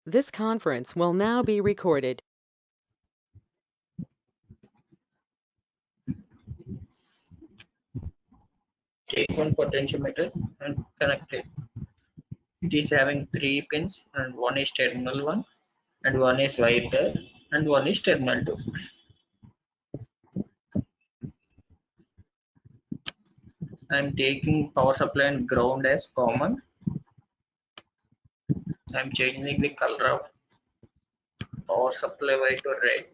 This conference will now be recorded. Take one potentiometer and connect it. It is having 3 pins, and one is terminal 1, and one is wiper, and one is terminal 2. I am taking power supply and ground as common. I am changing the color of power supply white to red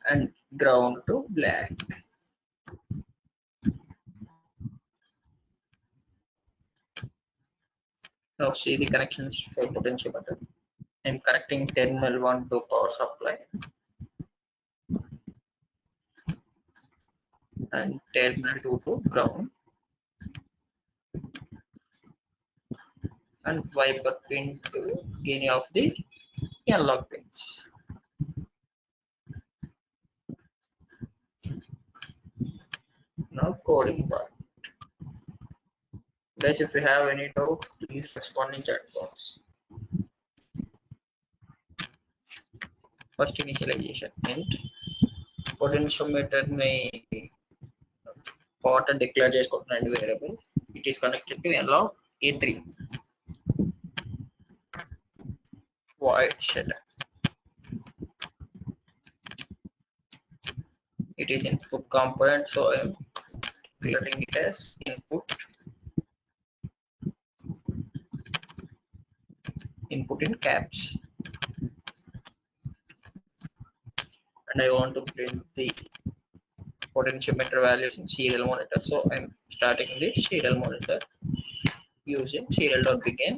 and ground to black. Now see the connections for potentiometer. I am connecting terminal 1 to power supply and terminal 2 to ground, and wiper pin to any of the analog pins. Now coding part. Guys, if you have any doubt, please respond in chat box. First initialization int potentiometer may part declare చేసుకుంటున్నాను variable. It is connected to analog A3. Void setup. It is input component, so I am declaring it as input in caps, and I want to print the potentiometer values in serial monitor, so I'm starting the serial monitor using serial.begin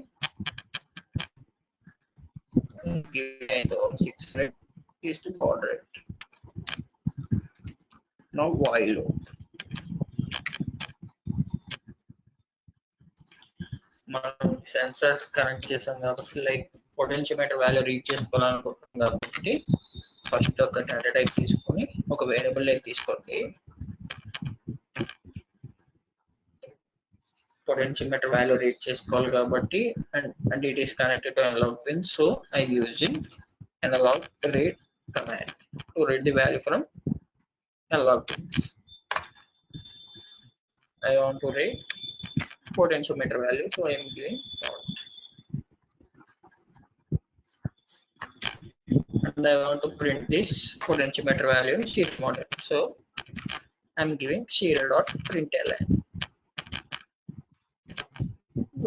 and giving the 600 is to border it. Now while loop. మనం sensors connect చేసాం కాబట్టి like potentiometer value reach చేసుకోవాలనుకుంటున్నాం కాబట్టి first ఒక data type తీసుకొని ఒక variable like తీసుకోండి. Potentiometer value reach చేసుకోవాలి కాబట్టి and it is connected to analog pin, so I'm using analog read command to read the value from analog pins. I want to read potentiometer value, so I am giving dot. And I want to print this potentiometer value in serial monitor, so I'm giving serial.println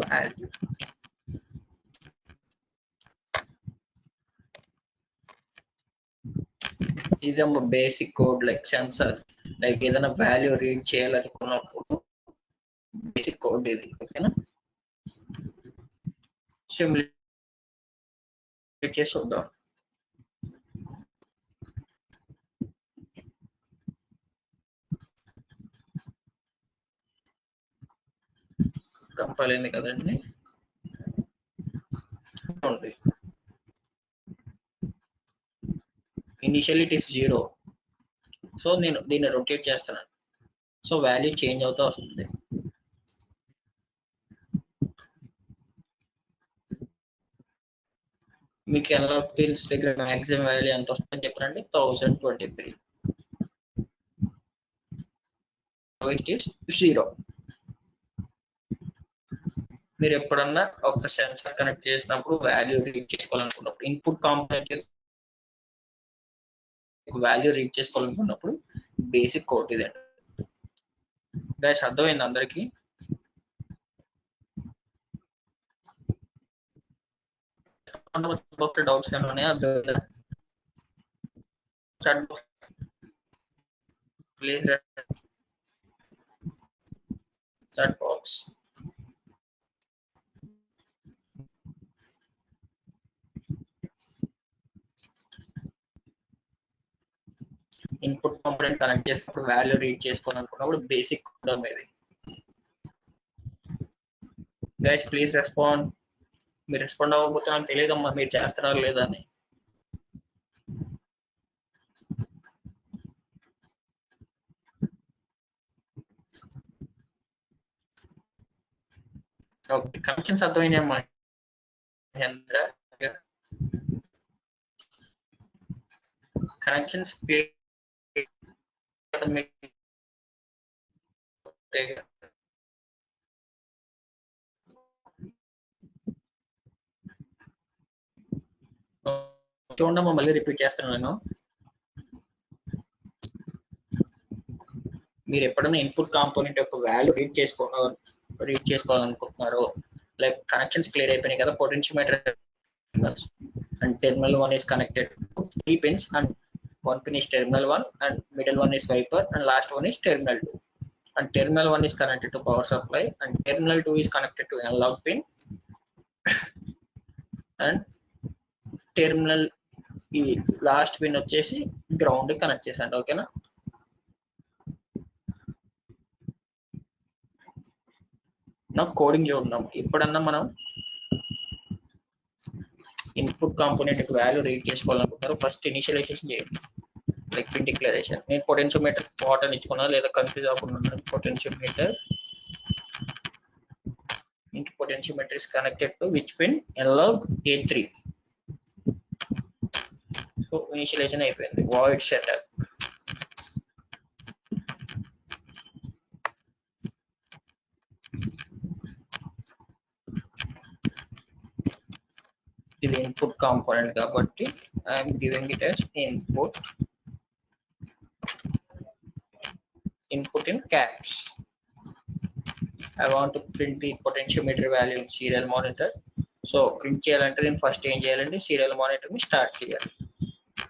value. ఇది ఒక basic code like sensor like ఏదైనా value read చేయాలనుకున్నప్పుడు basic code ఇది, ఓకేనా? Simulate చేసి చూద్దాం. Compile అయింది కదండి. ఇనిషియల్ ఇట్ ఇస్ 0, సో నేను దీన్ని రొటేట్ చేస్తున్నాను, సో వాల్యూ చేంజ్ అవుతూ వస్తుంది. మీకు ఎలా పిల్స్ దగ్గర మాక్సిమం వాల్యూ ఎంత వస్తుందని చెప్పారంటే 1023. It is 0. మీరు ఎప్పుడన్నా ఒక సెన్సార్ కనెక్ట్ చేసినప్పుడు వాల్యూ రీడ్ చేసుకోవాలనుకున్నప్పుడు ఇన్పుట్ కాంపోనెంట్ వాల్యూ రీడ్ చేసుకోవాలనుకున్నప్పుడు బేసిక్ కోడ్ ఇదండి. గైస్ అర్థమైంది అందరికి? డౌట్స్ ఏమైనా అర్థం please chat box. Input component connect చేసినప్పుడు వాల్యూ రీడ్ చేసుకోవాలనుకున్నప్పుడు బేసిక్ కోడ్ ఇది. Guys please respond. మీరు రెస్పాండ్ అవ్వకపోతే నాకు తెలియదమ్మా మీరు చేస్తున్నారా లేదా అని. ఓకే, కనెక్షన్స్ అర్థమైనాయమ్మా? Mahendra. Connections చూడమ్మా మళ్ళీ రిపీట్ చేస్తాను నేను. మీరు ఎప్పుడైనా ఇన్పుట్ కాంపోనెంట్ యొక్క వాల్యూ రీడ్ చేసుకోవాలనుకుంటున్నారో, లైక్ కనెక్షన్స్ క్లియర్ అయిపోయినాయి కదా, potentiometer and terminal 1 is connected to 3 pins, and one pin is terminal 1 and middle one is wiper and last one is terminal 2, and terminal 1 is connected to power supply and terminal 2 is connected to analog pin and terminal ఈ last pin వచ్చేసి ground connect చేశాను. ఓకేనా? నా coding చూద్దాం. ఇప్పుడన్నా మనం input component value read చేసుకోవాలనుకుంటారు, first initialization చేయండి, లైక్ పిన్ డిక్లరేషన్. నేను పొటెన్షియోమీటర్ పాట్ అని ఇచ్చుకున్నా, లేదా కన్ఫ్యూజ్ అవ్వకుండా potentiometer into potentiometer is connected to which pin? Analog A3. So initialization అయిపోయింది. void setup. ఇది ఇన్పుట్ కాంపోనెంట్ కాబట్టి I am giving it as input in caps. I want to print the potentiometer value in serial monitor. So print చేయాలంటే నేను first ఏం చేయాలంటే serial monitor ని start చేయాలి.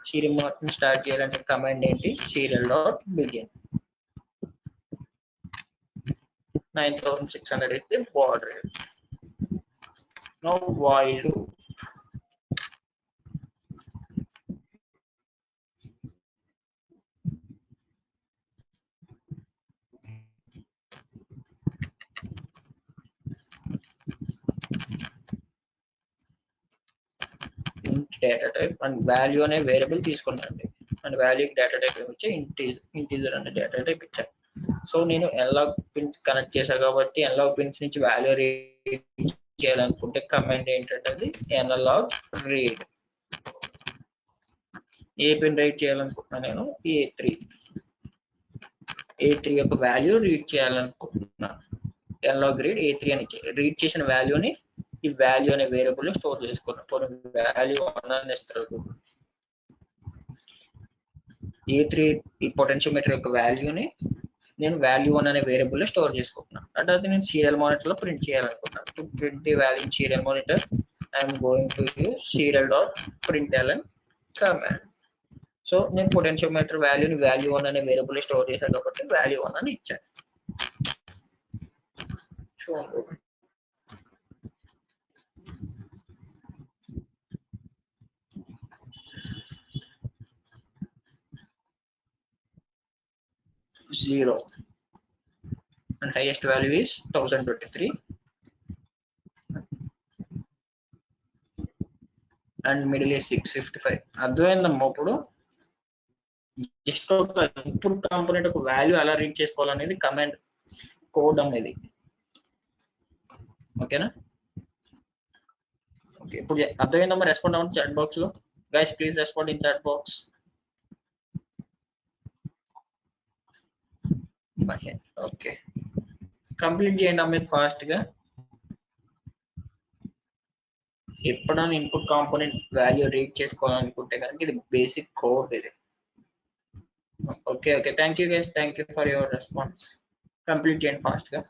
Serial monitor ని స్టార్ట్ చేయాలంటే కమాండ్ ఏంటి? Serial dot begin 9600 is the baud rate. Now while loop. Data type and value అనే వేరియబుల్ తీసుకున్నాండి, అండ్ వాల్యూ డేటా టైప్ వచ్చి ఇంటీజర్ అనే డేటా టైప్ ఇచ్చాను. సో నేను అనలాగ్ పిన్స్ కనెక్ట్ చేశాను కాబట్టి అనలాగ్ పిన్స్ నుంచి వాల్యూ రీడ్ చేయాలనుకుంటే కమాండ్ ఏంటంటే అది అనలాగ్ రీడ్. ఏ పిన్ రీడ్ చేయాలనుకుంటున్నా? నేను A3 యొక్క వాల్యూ రీడ్ చేయాలనుకుంటున్నాను. అనలాగ్ రీడ్ A3 అని రీడ్ చేసిన వాల్యూని ఈ వాల్యూ అనే వేరియబుల్ స్టోర్ చేసుకున్నాం. వాల్యూ 1 అని ఇస్తారు. A3 ఈ పొటెన్షియోమీటర్ యొక్క వాల్యూని నేను వాల్యూ 1 అనే వేరియబుల్ లో స్టోర్ చేసుకుంటున్నాను. అంటే అది నేను సీరియల్ మానిటర్ లో ప్రింట్ చేయాలనుకుంటున్నాను. To print the value in serial monitor I'm going to use serial dot println command. So నేను పొటెన్షియోమీటర్ వాల్యూని వాల్యూ 1 అనే వేరియబుల్ లో స్టోర్ చేశాను కాబట్టి వాల్యూ 1 అని ఇచ్చాను. చూడండి 0 and highest value is 1023 and middle is 655. అర్థమైందమ్మా? ఇప్పుడు జస్ట్ ఒక ఇన్పుట్ కాంపోనెంట్ ఒక వాల్యూ అలా రీడ్ చేసుకోవాలనేది కమాండ్ కోడ్ అనేది. ఓకేనా? ఓకే, ఇప్పుడు అర్థమైందమ్మా? రెస్పాండ్ అవ్వండి చాట్ బాక్స్ లో. Guys please respond in chat box. Okay, complete చేయండి అమ్మ ఫాస్ట్ గా. ఎప్పుడైనా ఇన్పుట్ కాంపోనెంట్ వాల్యూ రీడ్ చేసుకోవాలనుకుంటే కనుక ఇది బేసిక్ కోడ్ ఇది. Okay okay, thank you guys, thank you for your response. Complete చేయండి ఫాస్ట్ గా.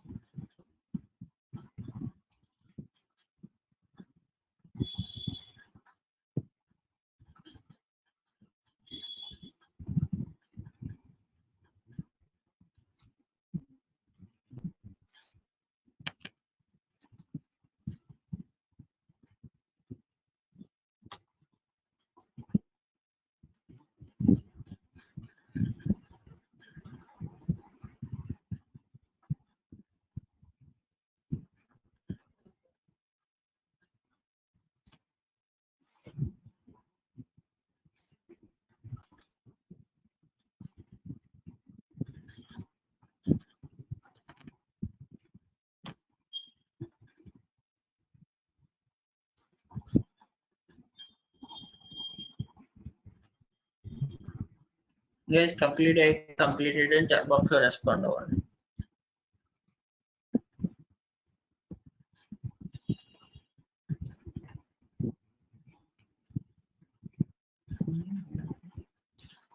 Guys, completed and chat box లో రెస్పాండ్ అవ్వండి.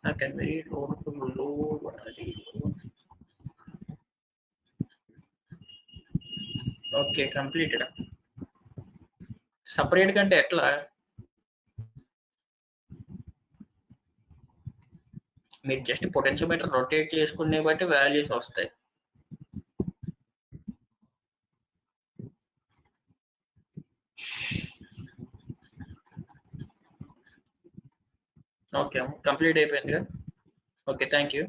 I can read over to load what I read. Okay completed. Separate కంటే ఎట్లా మీరు just potentiometer rotate చేసుకునే బట్టి values వస్తాయి. ఓకే కంప్లీట్ అయిపోయింది కదా. Okay thank you.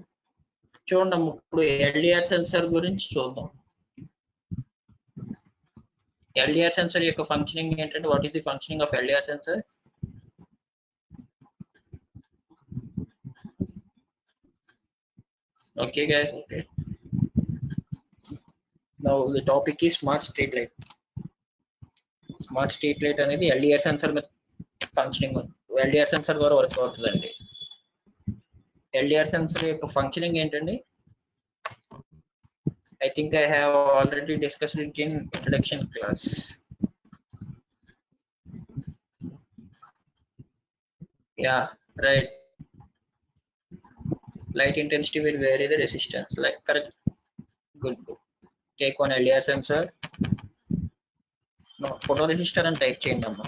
చూడండి ఇప్పుడు ఎల్డిఆర్ సెన్సార్ గురించి చూద్దాం. ఎల్డిఆర్ సెన్సార్ యొక్క ఫంక్షనింగ్ ఏంటంటే what is the functioning of LDR sensor? Okay guys, okay. Now the topic is smart street light. Smart street light అనేది ఎల్డిఆర్ సెన్సార్ మీద ఫంక్షనింగ్ ఎల్డిఆర్ సెన్సార్ ద్వారా work అవుతుందండి. LDR sensor యొక్క functioning ఏంటండి? I think I have already discussed it in introduction class. Yeah, right. Light intensity will vary the resistance. Like correct. Good. Take one LDR sensor. No, photoresistor and type చేయండి అమ్మా.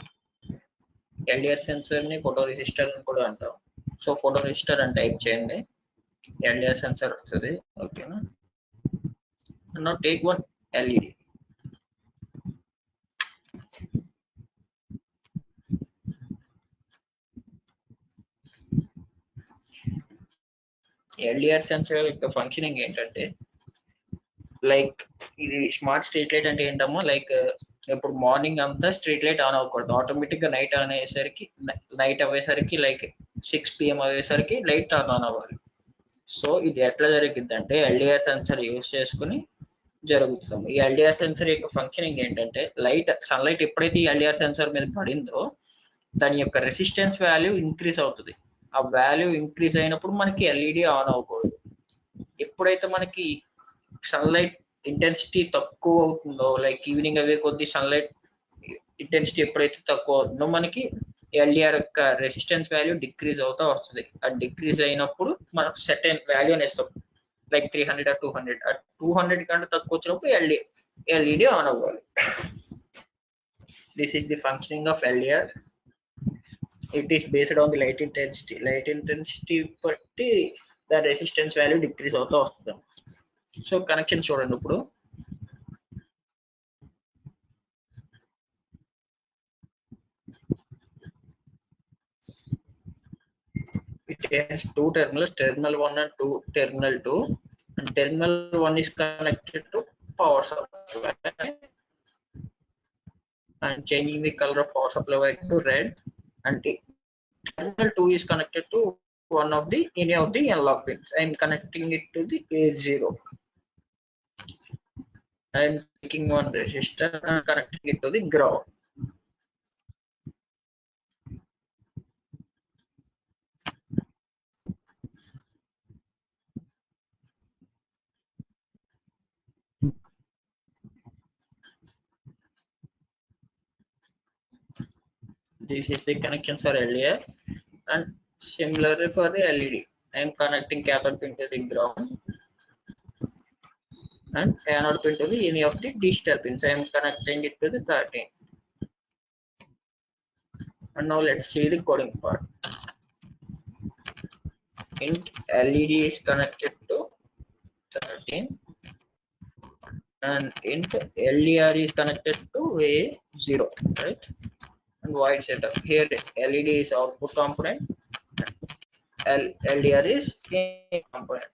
LDR sensor ని photoresistor అని కూడా అంటాం. So photoresistor అని type చేయండి. LDR sensor వస్తుంది. ఓకేనా? Now take one LED. LDR sensor యొక్క ఫంక్షనింగ్ ఏంటంటే లైక్ ఇది స్మార్ట్ స్ట్రీట్ లైట్ అంటే ఏంటమ్మా లైక్ ఇప్పుడు మార్నింగ్ అంతా స్ట్రీట్ లైట్ ఆన్ అవ్వకూడదు, ఆటోమేటిక్ గా నైట్ అయ్యేసరికి లైక్ 6 PM అయ్యేసరికి లైట్ ఆన్ అవ్వాలి. సో ఇది ఎట్లా జరిగిద్ది అంటే ఎల్డిఆర్ సెన్సార్ యూస్ చేసుకుని జరుగుతుంది. ఈ ఎల్డిఆర్ సెన్సార్ యొక్క ఫంక్షనింగ్ ఏంటంటే సన్లైట్ ఎప్పుడైతే ఈ ఎల్డిఆర్ సెన్సార్ మీద పడిందో దాని యొక్క రెసిస్టెన్స్ వాల్యూ ఇంక్రీజ్ అవుతుంది. ఆ వాల్యూ ఇంక్రీజ్ అయినప్పుడు మనకి ఎల్ఈడి ఆన్ అవ్వకూడదు. ఎప్పుడైతే మనకి సన్లైట్ ఇంటెన్సిటీ తక్కువ అవుతుందో లైక్ ఈవినింగ్ అవే కొద్ది సన్లైట్ ఇంటెన్సిటీ ఎప్పుడైతే తక్కువ అవుతుందో మనకి ఎల్డిఆర్ యొక్క రెసిస్టెన్స్ వాల్యూ డిక్రీజ్ అవుతా వస్తుంది. ఆ డిక్రీజ్ అయినప్పుడు మనం సెటైన్ వాల్యూ అనేస్తాం లైక్ 300 or 200. 200 కంటే తక్కువ వచ్చినప్పుడు ఎల్ఈడి ఆన్ అవ్వాలి. This is the functioning of LDR. It is based on the light intensity. Light intensity బట్టి the resistance value decrease అవుతూ వస్తుంది. సో కనెక్షన్ చూడండి ఇప్పుడు. It has two terminals, terminal 1 and terminal 2, and terminal 1 is connected to power supply. I'm changing the color of power supply to red, and terminal 2 is connected to any of the analog pins. I'm connecting it to the A0. I'm taking one resistor and connecting it to the ground. This is the connections for LDR, and similarly for the LED. I am connecting cathode pin to the ground and anode pin to the any of the digital pins. I am connecting it to the 13. And now let's see the coding part. Int LED is connected to 13 and int LDR is connected to A0, right? And void setup. Here LED is output component, LDR is in component.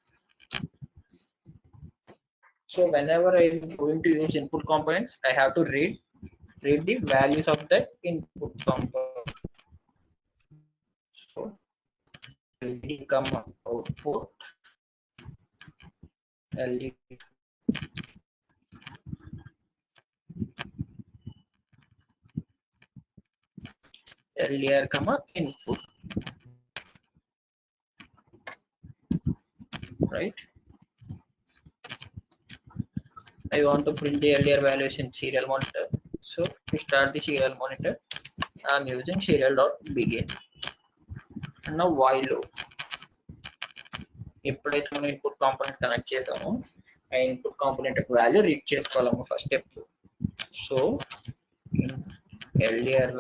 So whenever I am going to use input components, I have to read the values of that input component. So LED comma output LED LDR comma input. right? I want to print the LDR values in serial monitor. So to start the serial monitor, I'm using serial.begin. And now while loop. ఎప్పుడైతే మనం input component connect చేసామో ఆ input component యొక్క value read చేసుకోవాలమ్మా first step. So LDR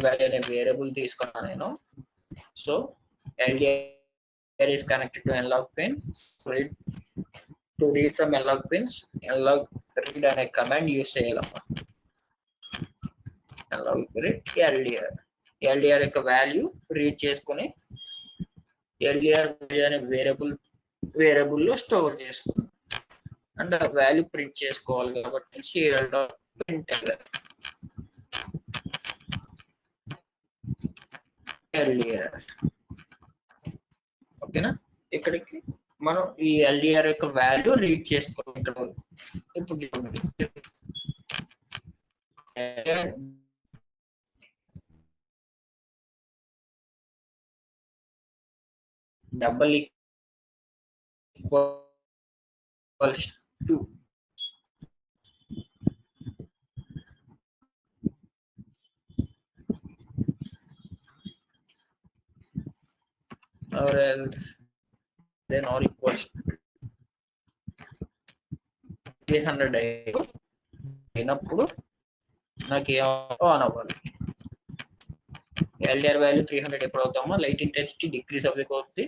value అనే variable తీసుకున్నాను నేను. So LDR is connected to nlog pin. So to read from nlog pins, nlog read అనే కమాండ్ యూస్ చేయాలమ్మా. nlog read ఎల్డిఆర్ యొక్క వాల్యూ రీడ్ చేసుకుని LDR value అనే వేరియబుల్లో స్టోర్ చేసుకున్నాం అండ్ ఆ వాల్యూ ప్రింట్ చేసుకోవాలి కాబట్టి serial.print ఎల్డిఆర్. ఓకేనా, ఇక్కడికి మనం ఈ ఎల్డిఆర్ యొక్క వాల్యూ రీడ్ చేసుకోవాలి. ఇక్కడ ఇప్పుడు double equals to or else then or equals 300 అయినప్పుడు నాకు ఆన్ అవ్వాలి. ఎల్డిఆర్ వాల్యూ 300 ఎప్పుడు అవుతామో లైట్ ఇంటెన్సిటీ డిక్రీజ్ అవుతుంది.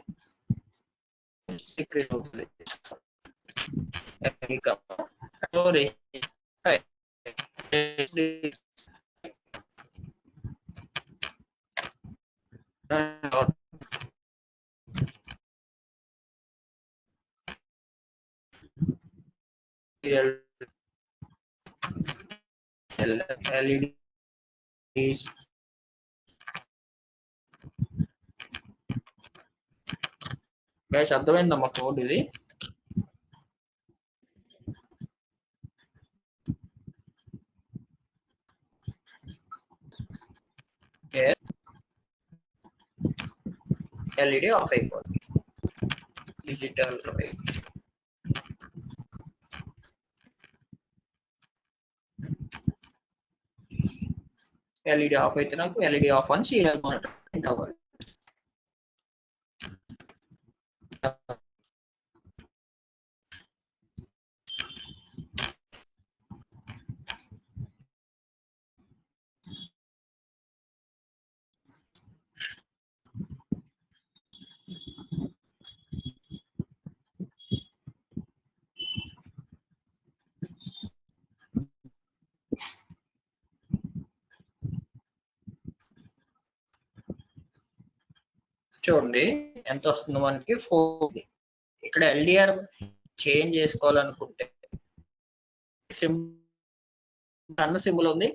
LEDs గైస్ అర్థమైందమ్మా కోడ్ ఇది. ఎల్ఈడి ఆఫ్ అయిపోతుంది. డిజిటల్ ఎల్ఈడి ఆఫ్ అయితే నాకు ఎల్ఈడి ఆఫ్ అని సీరియల్ మానిటర్ ప్రింట్ అవ్వాలి. చూడండి ఎంత వస్తుంది మనకి 4. ఇక్కడ ఎల్డిఆర్ చేంజ్ చేసుకోవాలనుకుంటే అన్న సింబల్ ఉంది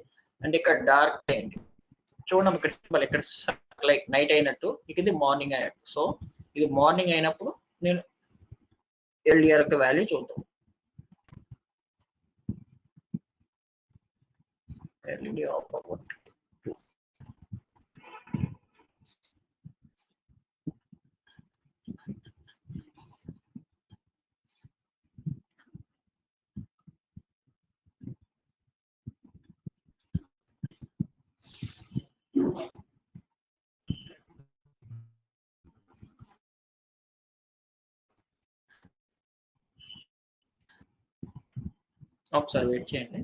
అంటే ఇక్కడ డార్క్ అయింది చూడండి. ఇక్కడ సింబల్ ఇక్కడ లైక్ నైట్ అయినట్టు, ఇది మార్నింగ్ అయినట్టు. సో ఇది మార్నింగ్ అయినప్పుడు నేను ఎల్డిఆర్ యొక్క వాల్యూ చూద్దాం. ఎల్ఈడి ఆఫ్ అవ్వదు. ఒకసారి వెయిట్ చేయండి.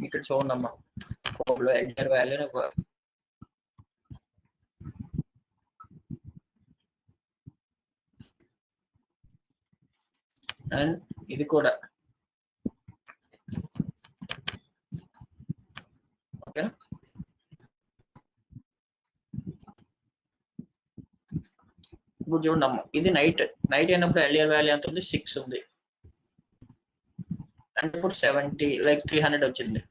ఇక్కడ చూడమ్మా కోడ్లో ఎల్డిఆర్ వాల్యూ అండ్ ఇది కూడా ఓకేనా. ఇప్పుడు చూడమ్మా ఇది నైట్ అయినప్పుడు ఎల్డిఆర్ వాల్యూ ఎంత ఉంది? 6 ఉంది. అంటే ఇప్పుడు 70 లైక్ 300 వచ్చింది.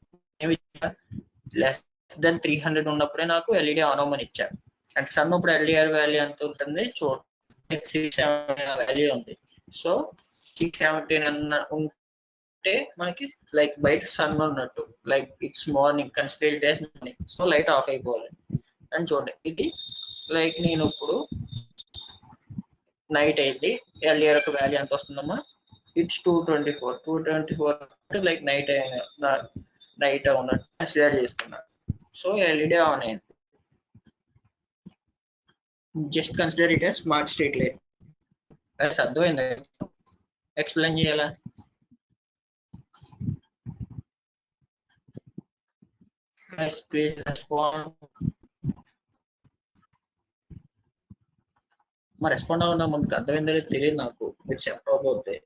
లెస్ దెన్ 300 ఉన్నప్పుడే నాకు ఎల్ఈడి ఆన్ అవ్వమని ఇచ్చారు. అండ్ సమ్ ఇప్పుడు ఎల్డిఆర్ వాల్యూ ఎంత ఉంటుంది చూడండి. 617 వాల్యూ ఉంది. సో 617 అన్న ఉంటే మనకి లైక్ బయట సన్ ఉన్నట్టు, like it's morning, consider it as morning. So light off అయిపోవాలి. అని చూడండి, ఇది లైక్ నేను ఇప్పుడు నైట్ అయింది, ఎల్డిఆర్ యొక్క వాల్యూ ఎంత వస్తుందమ్మా, ఇట్స్ 224 లైక్ నైట్ నైట్ ఉన్నట్టు కన్సిడర్ చేసుకున్నా. సో ఎల్ఈడి ఆన్ అయింది. Just consider it as smart street light. అది అర్థమైందా? ఎక్స్ప్లెయిన్ చేయాలా? Please respond. మరి రెస్పాండ్ అవ్వడం మనకు అర్థమైందో తెలియదు నాకు, మీరు చెప్పకపోతే.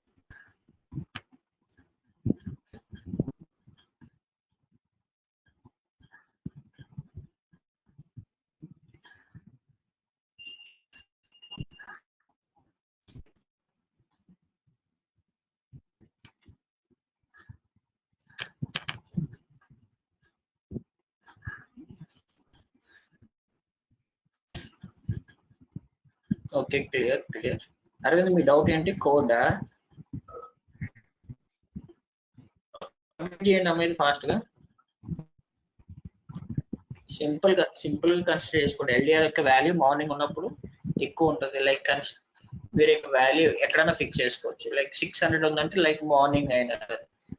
Okay, clear. అరవింద్, మీ డౌట్ ఏంటి? కోడా చేయండి అమ్మాయి ఫాస్ట్ గా. సింపుల్ గా కన్సిడర్ చేసుకోండి. ఎల్డిఆర్ యొక్క వాల్యూ మార్నింగ్ ఉన్నప్పుడు ఎక్కువ ఉంటుంది. లైక్ మీరు యొక్క వాల్యూ ఎక్కడైనా ఫిక్స్ చేసుకోవచ్చు. లైక్ 600 ఉందంటే లైక్ మార్నింగ్ అయినా,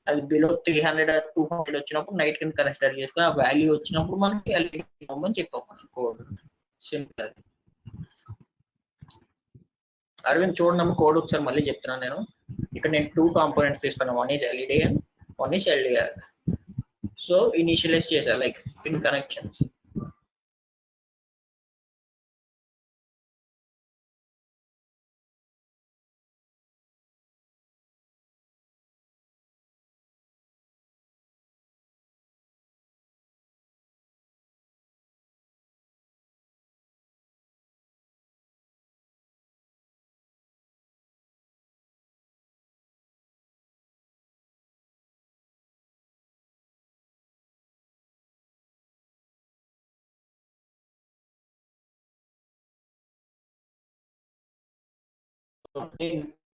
అది బిలో 300 200 వచ్చినప్పుడు నైట్ కింద కన్సిడర్ చేసుకుని ఆ వాల్యూ వచ్చినప్పుడు మనకి ఎల్ఈడి అని చెప్పాము కోడ్. సింపుల్ అది. అరవింద్ చూడండి కోడ్ ఒకసారి మళ్ళీ చెప్తున్నాను నేను. ఇక్కడ నేను 2 కాంపోనెంట్స్ తీసుకున్నాను, one is LED and one is LDR. So initialize చేశారు like pin connections.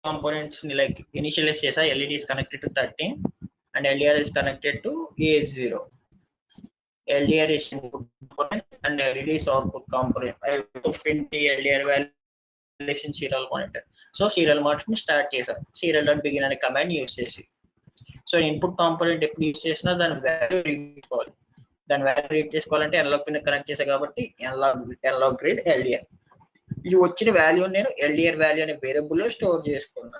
Components like initialize chesa, LED is connected to 13 and LDR is connected to AH0. LDR is input component and LED is output component. I will print the LDR validation serial monitor. So serial monitor ni start chesa, serial.begin ane command use chesi. So input component eప్పుడు use చేసినా దాని value read చేసుకోవాలి. దాని value read చేసుకోవాలంటే analog pin connect చేసా కాబట్టి analog read LDR. ఈ వచ్చిన వాల్యూ నేను ఎల్డిఆర్ వాల్యూ అనే వేరియబుల్ లో స్టోర్ చేసుకున్నా.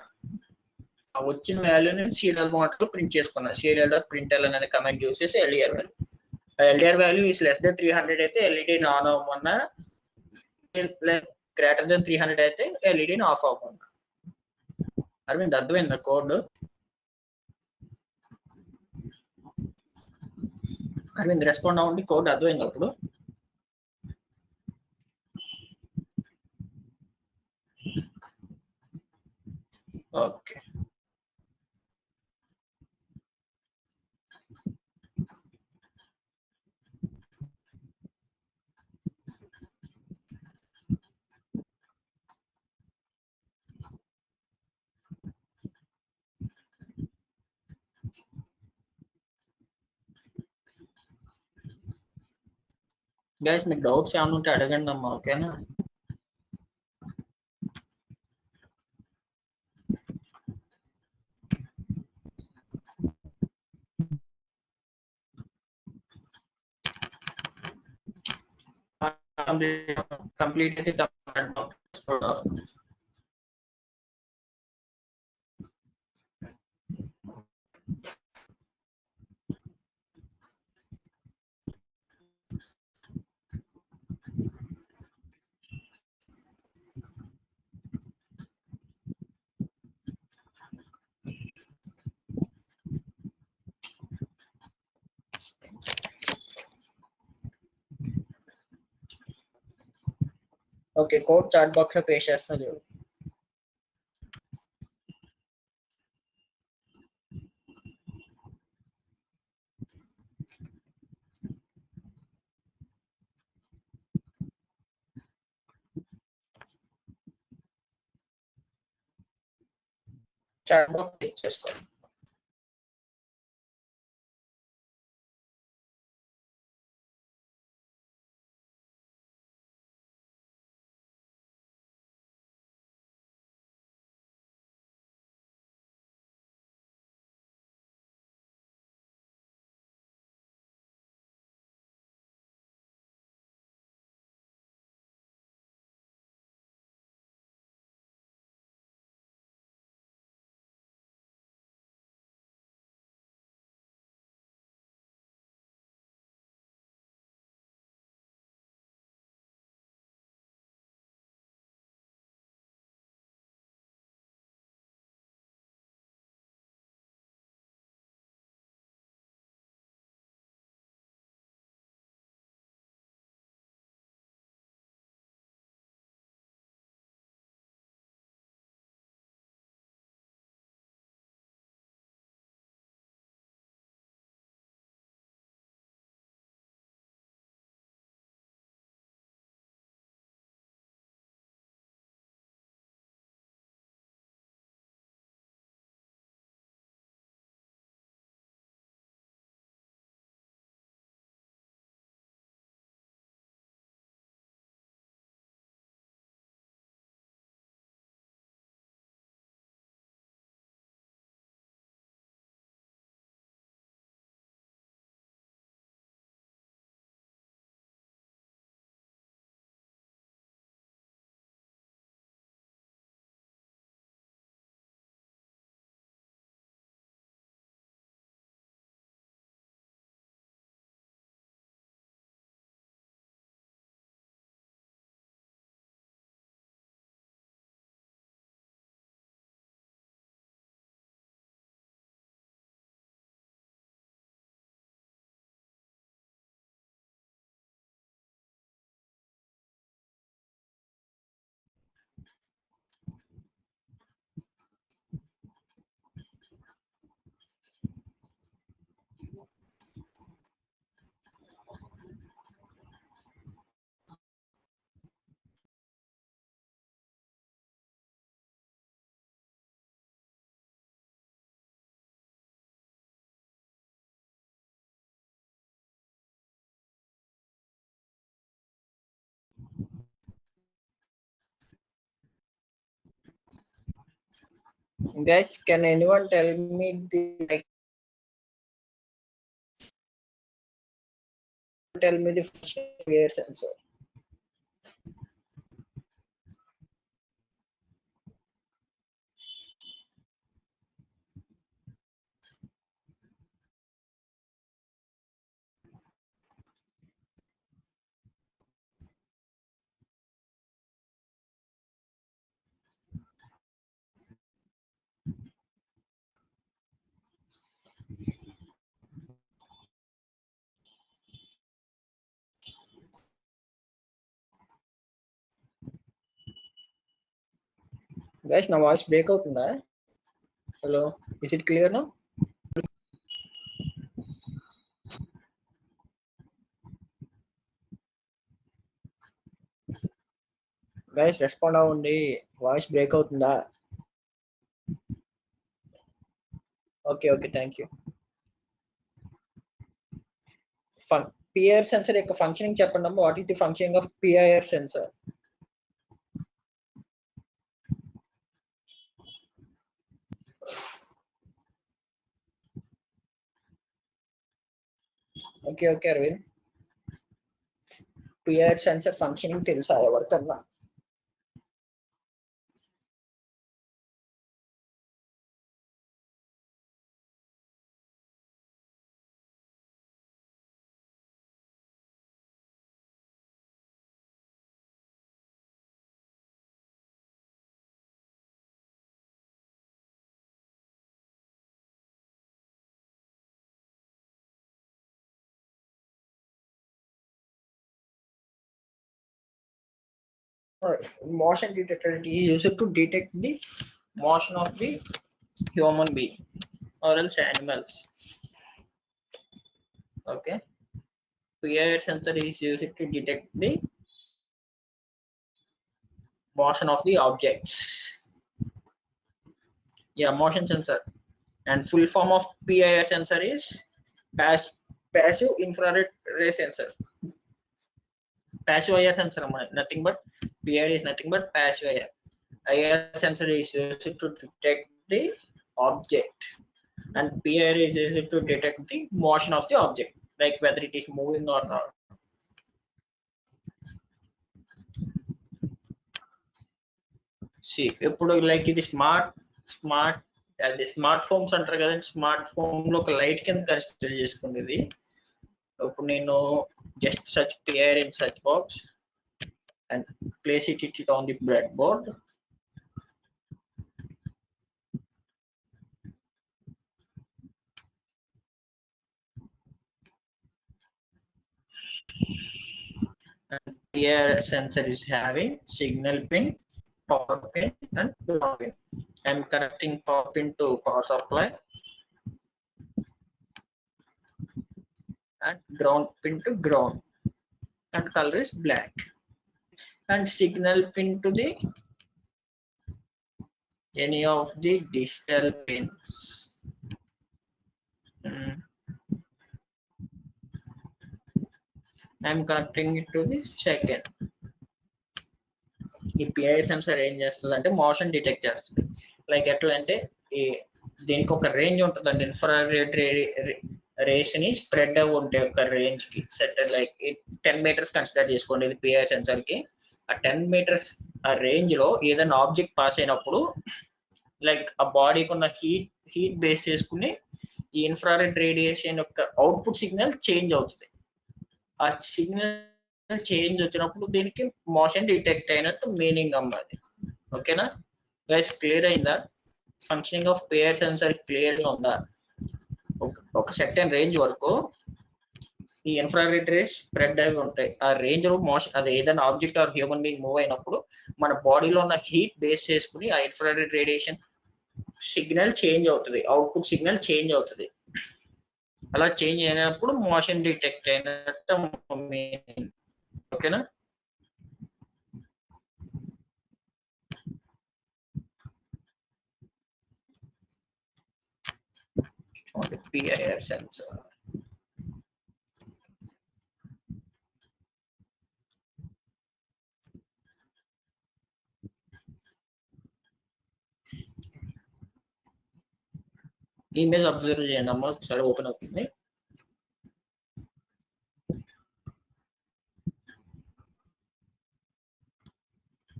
ఆ వచ్చిన వాల్యూ నేను సీరియల్ మోడల్ లో ప్రింట్ చేసుకున్నా. సీరియల్ డాట్ ప్రింట్ఎల్ అనే కమాండ్ యూస్ చేసి LDR value, LDR value is less than 300 అయితే ఎల్ఈడి ఆన్ అవ్వమన్నా, గ్రేటర్ దెన్ 300 అయితే ఎల్ఈడిని ఆఫ్ అవ్వమన్నా. అరవింద్ అర్థమైందా కోడ్? అరవింద్ రెస్పాండ్ అవ్వండి, కోడ్ అర్థమైంది అప్పుడు? ఓకే. గైస్ మీకు డౌట్స్ ఏమైనా ఉంటే అడగండి అమ్మా, ఓకేనా? కంప్లీట్ అయితే ఓకే. కోడ్ చాట్ బాక్స్ లో పేస్ట్ చేస్తున్నా చూడు. చాట్ బాక్స్ చెక్ చేసుకోండి. Guys, can anyone tell me the function of PIR sensor? Guys, నా వాయిస్ బ్రేక్ అవుతుందా? Hello, is it clear now? Guys respond అవ్వండి, వాయిస్ బ్రేక్ అవుతుందా? Okay okay, thank you. PIR sensor యొక్క functioning చెప్పండి అమ్మా. What is the functioning of PIR sensor? Okay okay Aravind, PIR sensor functioning తెలుసా ఎవరికన్నా? Motion detector, it is used to detect the motion of the human being or else animals. Okay, PIR sensor is used to detect the motion of the objects. Yeah, motion sensor. And full form of PIR sensor is passive infrared ray sensor. Passive IR sensor, nothing but PIR is nothing but passive IR. IR sensor is used to detect the object, and PIR is used to detect the motion of the object, like whether it is moving or not. See, ఇప్పుడు like ఇది smart అది smart phones అంటారు కదండి, smart phone లో ఒక light కింద consider చేసుకుంది ఇది. ఇప్పుడు నేను just search PIR in search box and place it on the breadboard. And here sensor is having signal pin, power pin, and ground pin. I'm connecting power pin to power supply and ground pin to ground, and color is black. And signal pin to the any of the digital pins. I'm connecting it to the second. ఈ PIR sensor ఏం చేస్తుంది అంటే motion detect చేస్తుంది. Like ఎట్లా అంటే ఈ దీనికి ఒక రేంజ్ ఉంటుందండి, ఇన్ఫ్రారెడ్ రేస్ ని స్ప్రెడ్ అవి ఉంటాయి ఒక రేంజ్ కి సెట్. లైక్ 10 మీటర్స్ కన్సిడర్ చేసుకోండి ఇది పిఐఆర్ సెన్సర్ కి. ఆ 10 మీటర్స్ ఆ రేంజ్ లో ఏదైనా ఆబ్జెక్ట్ పాస్ అయినప్పుడు లైక్ ఆ బాడీకి ఉన్న హీట్ బేస్ చేసుకుని ఈ ఇన్ఫ్రారెడ్ రేడియేషన్ యొక్క అవుట్పుట్ సిగ్నల్ చేంజ్ అవుతుంది. ఆ సిగ్నల్ చేంజ్ వచ్చినప్పుడు దీనికి మోషన్ డిటెక్ట్ అయినట్టు మీనింగ్ అమ్మది. ఓకేనా గైస్, క్లియర్ అయిందా? Functioning of PIR sensor clear గా ఉందా? ఒక సెర్టైన్ రేంజ్ వరకు ఈ ఇన్ఫ్రారెడ్ రేస్ స్ప్రెడ్ అవి ఉంటాయి. ఆ రేంజ్ లో మోషన్ అది ఏదైనా object or human being move అయినప్పుడు మన బాడీలో ఉన్న హీట్ బేస్ చేసుకుని ఆ ఇన్ఫ్రారెడ్ రేడియేషన్ సిగ్నల్ చేంజ్ అవుతుంది, అవుట్పుట్ సిగ్నల్ చేంజ్ అవుతుంది. అలా చేంజ్ అయినప్పుడు మోషన్ డిటెక్ట్ అయినట్టు మీనింగ్. ఓకేనా? PIR sensor. ఇమేజ్ అబ్జర్వ్ చేయండి అమ్మ, ఒకసారి ఓపెన్ అవుతుంది.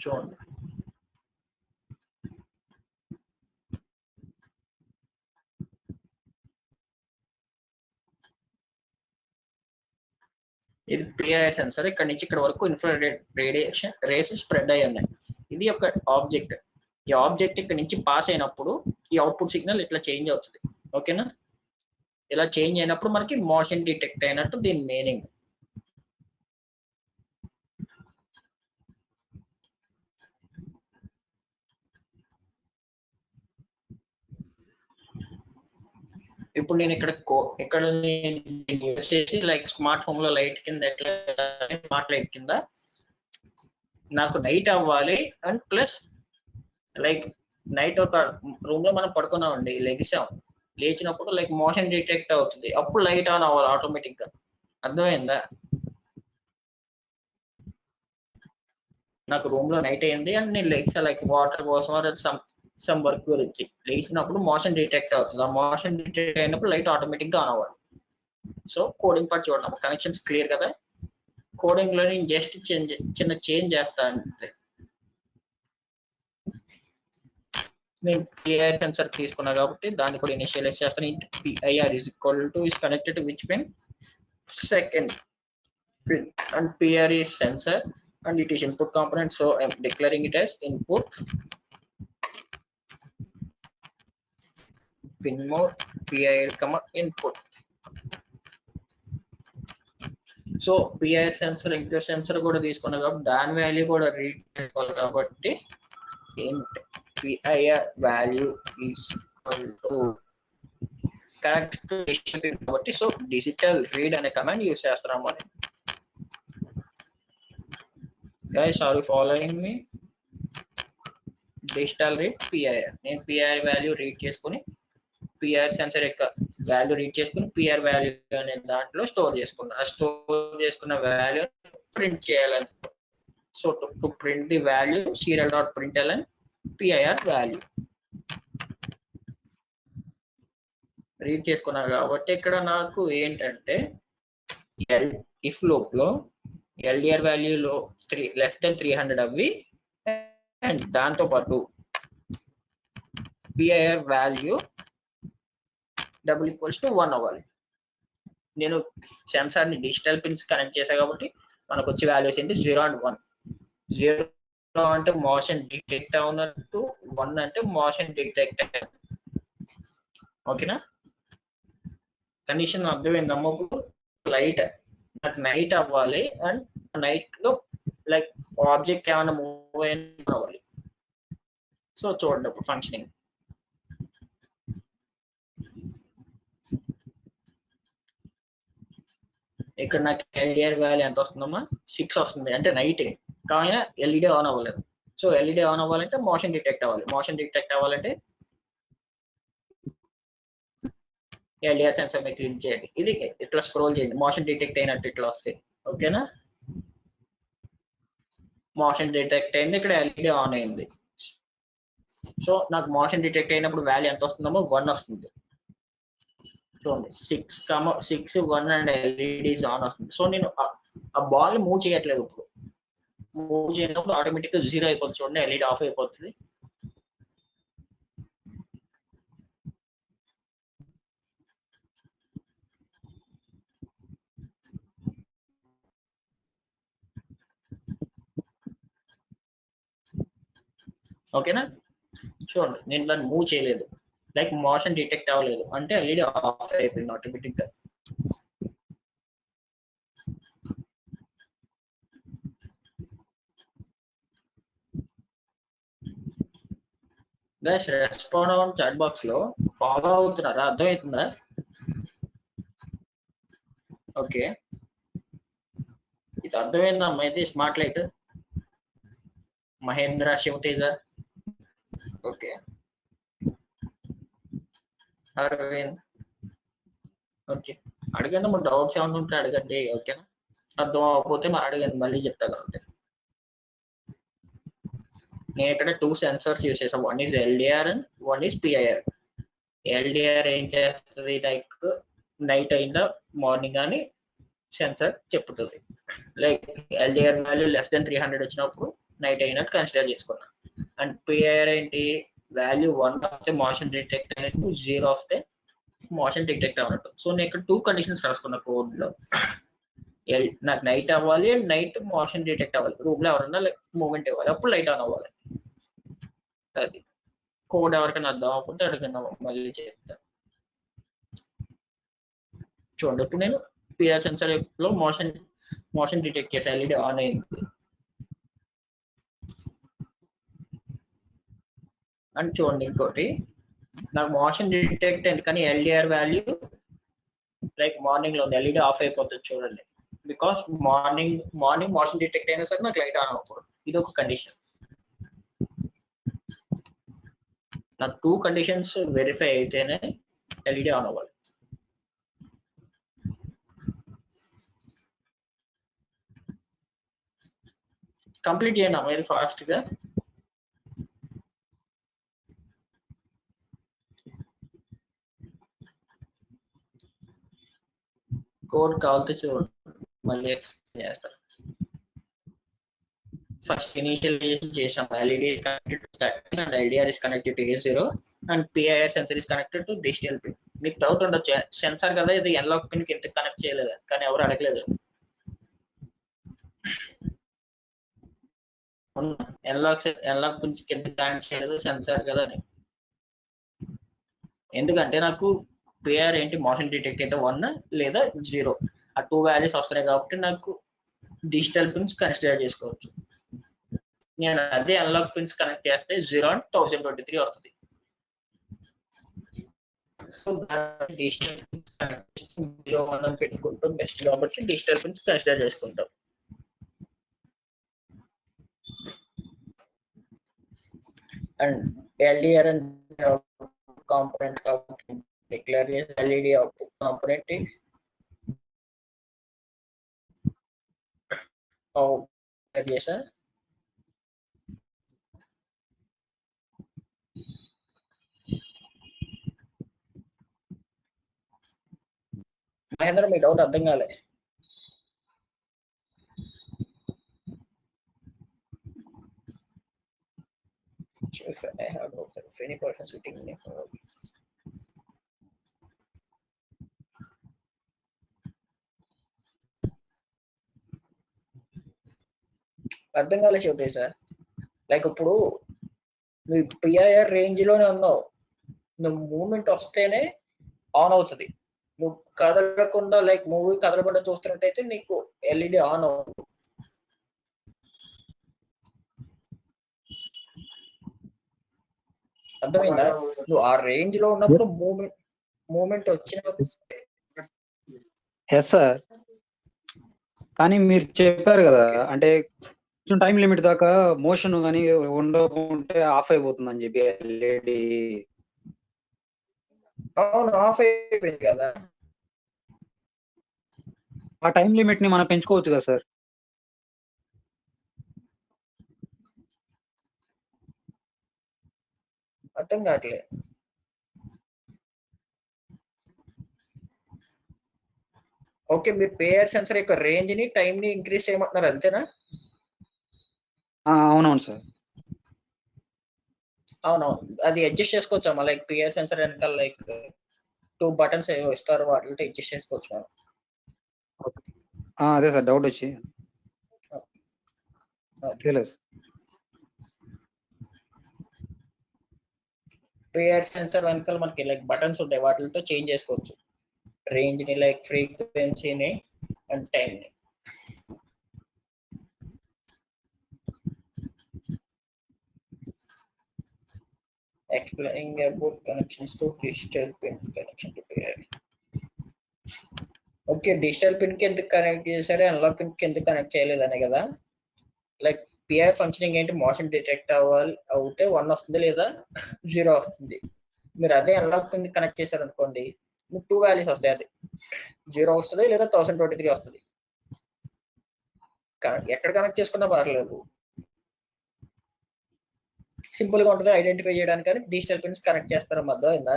చూడండి, ఇది పిఐఆర్ సెన్సర్. ఇక్కడ నుంచి ఇక్కడ వరకు ఇన్ఫ్రారెడ్ రేడియేషన్ రేస్ స్ప్రెడ్ అయ్యి ఉన్నాయి. ఇది ఒక ఆబ్జెక్ట్. ఈ ఆబ్జెక్ట్ ఇక్కడ నుంచి పాస్ అయినప్పుడు ఈ అవుట్పుట్ సిగ్నల్ ఇట్లా చేంజ్ అవుతుంది. ఓకేనా? ఇలా చేంజ్ అయినప్పుడు మనకి మోషన్ డిటెక్ట్ అయినట్టు దీని మీనింగ్. ఇప్పుడు నేను ఇక్కడ యూస్ చేసి లైక్ స్మార్ట్ ఫోన్ లో లైట్ కింద ఎట్లా స్మార్ట్ లైట్ కింద నాకు నైట్ అవ్వాలి అండ్ ప్లస్ లైక్ నైట్ ఒక రూమ్ లో మనం పడుకున్నామండి, లేచినప్పుడు లైక్ మోషన్ డిటెక్ట్ అవుతుంది, అప్పుడు లైట్ ఆన్ అవ్వాలి ఆటోమేటిక్ గా. అర్థమైందా? నాకు రూమ్ లో నైట్ అయింది అండ్ నేను లేచా లైక్ వాటర్ కోసం సమ్ వర్క్ గురించి లేచినప్పుడు మోషన్ డిటెక్ట్ అవుతుంది. ఆ మోషన్ డిటెక్ట్ అయినప్పుడు లైట్ ఆటోమేటిక్ గా ఆన్ అవ్వాలి. సో కోడింగ్ పార్ట్ చూడడం, కనెక్షన్స్ క్లియర్ కదా? కోడింగ్ లో నేను జస్ట్ చిన్న చేంజ్ చేస్తాను అంతే. నేను పిఐఆర్ సెన్సర్ తీసుకున్నా కాబట్టి దాన్ని కూడా ఇనిషియలైజ్ చేస్తాను. PIR is equal to is connected to which pin? Second pin. And PIR is sensor and it is input component, so I'm declaring it as input pin mode PIR input. So PIR sensor ఇంకో sensor కూడా తీసుకున్నా కాబట్టి దాని value కూడా read చేసుకోవాలి కాబట్టి int PIR value is equal to connect to digital pin కాబట్టి so digital read అనే కమాండ్ యూస్ చేస్తున్నాం అని. Guys, are you following me? Digital read PIR. నేను పిఐఆర్ వాల్యూ రీడ్ చేసుకుని పిఆర్ సెన్సర్ యొక్క వాల్యూ రీడ్ చేసుకుని పిఆర్ వాల్యూ అనే దాంట్లో స్టోర్ చేసుకున్నాను. ఆ స్టోర్ చేసుకున్న వాల్యూ ప్రింట్ చేయాలని. So to print the value serial dot println PIR value read చేసుకున్నాను కాబట్టి ఇక్కడ నాకు ఏంటంటే ఇఫ్ లూప్ లో LDR వాల్యూలో లెస్ దెన్ 300 అవి అండ్ దాంతో పాటు PIR value double equals to 1 అవ్వాలి. నేను సెన్సార్ ని డిజిటల్ పిన్స్ కనెక్ట్ చేశాను కాబట్టి మనకు వచ్చే వాల్యూస్ ఏంటి 0 అండ్ 1. 0 అంటే మోషన్ డిటెక్ట్ అవునట్టు, 1 అంటే మోషన్ డిటెక్ట్ అయినట్టు. ఓకేనా? కండిషన్ అర్థమైందమ్మా? లైట్ నాకు నైట్ అవ్వాలి అండ్ నైట్ లో లైక్ ఆబ్జెక్ట్ ఏమైనా మూవ్ అయినా అవ్వాలి. సో చూడండి ఇప్పుడు ఫంక్షనింగ్. ఇక్కడ నాకు LDR వాల్యూ ఎంత వస్తుందమ్మా? 6 వస్తుంది. అంటే నైట్ కానీ ఎల్ఈడి ఆన్ అవ్వలేదు. సో ఎల్ఈడి ఆన్ అవ్వాలంటే మోషన్ డిటెక్ట్ అవ్వాలి. మోషన్ డిటెక్ట్ అవ్వాలంటే LDR సెన్సార్ మీద క్లిక్ చేయండి. ఇది ఇట్లా స్క్రోల్ చేయండి. మోషన్ డిటెక్ట్ అయినట్టు ఇట్లా వస్తాయి. ఓకేనా? మోషన్ డిటెక్ట్ అయింది. ఇక్కడ ఎల్ఈడి ఆన్ అయింది. సో నాకు మోషన్ డిటెక్ట్ అయినప్పుడు వాల్యూ ఎంత వస్తుందమ్మో 1 వస్తుంది. చూడండి 6, 1 అండ్ ఎల్ఈడి ఆన్ వస్తుంది. సో నేను ఆ బాల్ మూవ్ చేయట్లేదు. ఇప్పుడు మూవ్ చేయనప్పుడు ఆటోమేటిక్ గా 0 అయిపోతుంది. చూడండి ఎల్ఈడి ఆఫ్ అయిపోతుంది. ఓకేనా? చూడండి నేను దాన్ని మూవ్ చేయలేదు, లైక్ మోషన్ డిటెక్ట్ అవ్వలేదు అంటే ఎల్ఈడి ఆఫ్ అయిపోయింది ఆటోమేటిక్ గా. Guys respond on chat box లో ఫాలో అవుతున్నారా? అర్థమవుతుందా? ఓకే, ఇది అర్థమైందమ్మా? ఇది smart light Mahendra Shivateja. Okay Aravind. Okay అడగండి, మా డౌట్స్ ఏమైనా ఉంటే అడగండి. ఓకేనా? అర్థం అవ్వకపోతే మరి అడగండి, మళ్ళీ చెప్తా కాబట్టి. నేను ఇక్కడ 2 సెన్సర్స్ యూస్ చేసాను. One is LDR and one is PIR. LDR ఏం చేస్తుంది, లైక్ నైట్ అయిందా మార్నింగ్ అని సెన్సర్ చెప్తుంది. Like LDR value less than 300 వచ్చినప్పుడు నైట్ అయినట్టు కన్సిడర్ చేసుకున్నాను. అండ్ PIR ఏంటి, వాల్యూ 1 వస్తే మోషన్ డిటెక్ట్ అయినట్టు, 0 వస్తే మోషన్ డిటెక్ట్ అవ్వనట్టు. సో నేను ఇక్కడ 2 కండిషన్స్ రాసుకున్నా కోడ్ లో. నాకు నైట్ అవ్వాలి అండ్ నైట్ మోషన్ డిటెక్ట్ అవ్వాలి. రూమ్ లో ఎవరన్నా మూవ్మెంట్ ఇవ్వాలి, అప్పుడు లైట్ ఆన్ అవ్వాలి. అది కోడ్ ఎవరికైనా అర్థం అవ్వకుంటే అడగండి, మళ్ళీ చెప్తాను. చూడండి ఇప్పుడు నేను PIR సెన్సర్ లో మోషన్ డిటెక్ట్ చేసి ఎల్ఈడి ఆన్ అయింది. అండ్ చూడండి ఇంకోటి, నాకు మోషన్ డిటెక్ట్ అయింది కానీ LDR వాల్యూ లైక్ మార్నింగ్ లో ఉంది, ఎల్ఈడి ఆఫ్ అయిపోతుంది. చూడండి బికాస్ మార్నింగ్ మోషన్ డిటెక్ట్ అయినా సరే నాకు లైట్ ఆన్ అవ్వకూడదు. ఇది ఒక కండిషన్. నాకు 2 కండిషన్స్ వెరిఫై అయితేనే ఎల్ఈడి ఆన్ అవ్వాలి. కంప్లీట్ చేయండి మీరు ఫాస్ట్ గా. కోడ్ కావాలంటే చూడండి, మళ్ళీ ఎక్స్ప్లెయిన్ చేస్తాను. ఫస్ట్ ఇనిషియలైజేషన్ చేసాం. LED is connected to static and LDR is connected to A0 and PIR sensor is connected to digital pin. మీకు డౌట్ ఉండొచ్చు, సెన్సార్ కదా ఇది, ఎన్లాక్ పిన్ కి ఎంత కనెక్ట్ చేయలేదు కానీ ఎవరు అడగలేదు. ఎన్లాక్ పిన్స్ కి ఎంత కనెక్ట్ చేయలేదు సెన్సార్ కదా అని. ఎందుకంటే నాకు PIR ఏంటి, మోషన్ డిటెక్ట్ అయితే 1 లేదా 0 ఆ 2 వాల్యూస్ వస్తున్నాయి కాబట్టి నాకు డిజిటల్ పిన్స్ కన్సిడర్ చేసుకోవచ్చు. నేను అదే అన్లాక్ పిన్స్ కనెక్ట్ చేస్తే 0 అండ్ 1023 వస్తుంది. సో డిజిటల్ పిన్స్ కనెక్ట్ 0, 1 అని పెట్టుకుంటాం బెస్ట్ కాబట్టి డిజిటల్ పిన్స్ కన్సిడర్ చేసుకుంటాం. and LDR and component declare as LED output component is చేసా మహేంద్ర మీ డౌట్ అర్థం కాలే. If I have no if any person sitting in a అర్థం కాలే చెప్పే సార్. లైక్ ఇప్పుడు నువ్వు పిఐఆర్ రేంజ్ లోనే ఉన్నావు, నువ్వు మూమెంట్ వస్తేనే ఆన్ అవుతుంది. నువ్వు కదలకుండా లైక్ మూవీ కదలకుండా చూస్తున్నట్టయితే నీకు ఎల్ఈడి ఆన్ అవుతుంది. అర్థమైందా? నువ్వు ఆ రేంజ్ లో ఉన్నప్పుడు మూమెంట్ వచ్చినప్పుడు. ఎస్ సార్, కానీ మీరు చెప్పారు కదా, అంటే కొంచెం టైం లిమిట్ దాకా మోషన్ కానీ ఉండకుంటే ఆఫ్ అయిపోతుంది అని చెప్పి ఎల్ఈడి. అవును, ఆఫ్ అయిపోయింది కదా. ఆ టైం లిమిట్ ని మనం పెంచుకోవచ్చు కదా సార్. అర్థం కావట్లే. ఓకే, మీరు పిఐఆర్ సెన్సర్ యొక్క రేంజ్ ని టైం ని ఇంక్రీజ్ చేయమంటున్నారు అంతేనా? అవునవును సార్. అవునవును, అది అడ్జస్ట్ చేసుకోవచ్చమ్మా. లైక్ పిఐఆర్ సెన్సర్ వెనకాల లైక్ 2 బటన్స్ ఏవో ఇస్తారు, వాటితో అడ్జస్ట్ చేసుకోవచ్చు మనం. అదే సార్ డౌట్ వచ్చి తెలియదు. పిఐఆర్ సెన్సర్ వెనకాల మనకి లైక్ బటన్స్ ఉంటాయి, వాటితో చేంజ్ చేసుకోవచ్చు రేంజ్ ని, లైక్ ఫ్రీక్వెన్సీని అండ్ టైం ని. Explaining about connections to digital pin connection to PIR. Okay, digital pin కి ఎందుకు కనెక్ట్ చేశారు, అనలాగ్ పిన్ కి ఎందుకు కనెక్ట్ చేయలేదనే కదా. లైక్ పిఐఆర్ ఫంక్షనింగ్ ఏంటి, మోషన్ డిటెక్ట్ అవుతే 1 వస్తుంది లేదా 0 వస్తుంది. మీరు అదే అనలాగ్ పిన్ కనెక్ట్ చేశారు అనుకోండి, మీకు 2 వాల్యూస్ వస్తాయి. అది 0 వస్తుంది లేదా 1023 వస్తుంది. ఎక్కడ కనెక్ట్ చేసుకున్నా పర్లేదు, సింపుల్ గా ఉంటుంది ఐడెంటిఫై చేయడానికి. డిజిటల్ పిన్స్ కనెక్ట్ చేస్తారు మధ్య. అయిందా?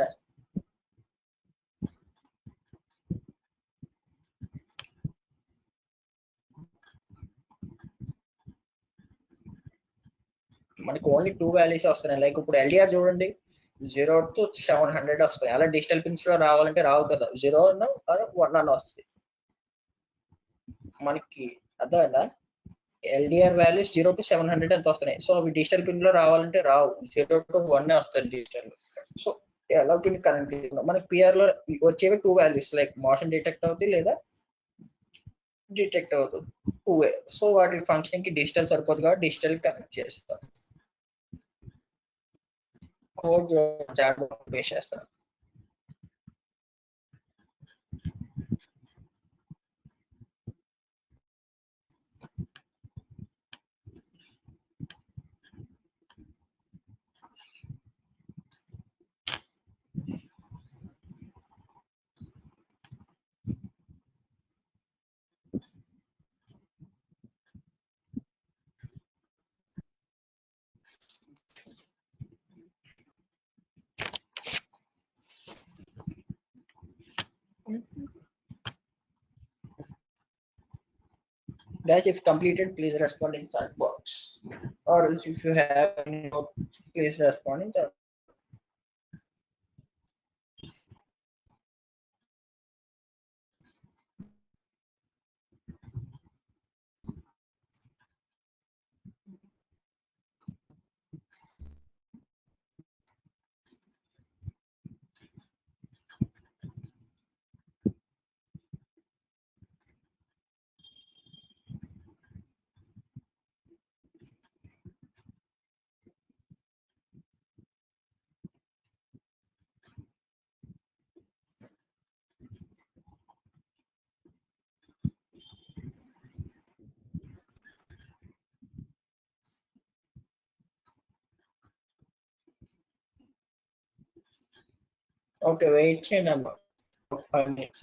మనకి ఓన్లీ 2 వాల్యూస్ వస్తున్నాయి. లైక్ ఇప్పుడు ఎల్డిఆర్ చూడండి, 0 to 700 వస్తాయి. అలా డిజిటల్ పిన్స్ లో రావాలంటే రావు కదా, 0 అన్న 1 అన్న వస్తుంది మనకి. అర్థమైందా? ఎల్డిఆర్ వాల్యూస్ 0 to 700 ఎంత వస్తున్నాయి. సో అవి డిజిటల్ పిన్ లో రావాలంటే రావు, 0 to 1 వస్తుంది డిజిటల్. సో ఎలా పిన్ కనెక్ట్ చేస్తున్నాం, మనకి పిఆర్ లో వచ్చేవి 2 వాల్యూస్, లైక్ మోషన్ డిటెక్ట్ అవుతుంది లేదా డిటెక్ట్ అవుతుంది 2 సో వాటి ఫంక్షన్ కి డిజిటల్ సరిపోతుంది కాబట్టి డిజిటల్ కనెక్ట్ చేస్తాం. కోడ్ చాట్ బాక్స్ పేస్ట్ చేస్తాం. Guys, if completed, please respond in chat box, or else if you have any doubt, please respond in chat. ఓకే, వెయిట్ చేయండి అమ్మా, ఒక 5 minutes.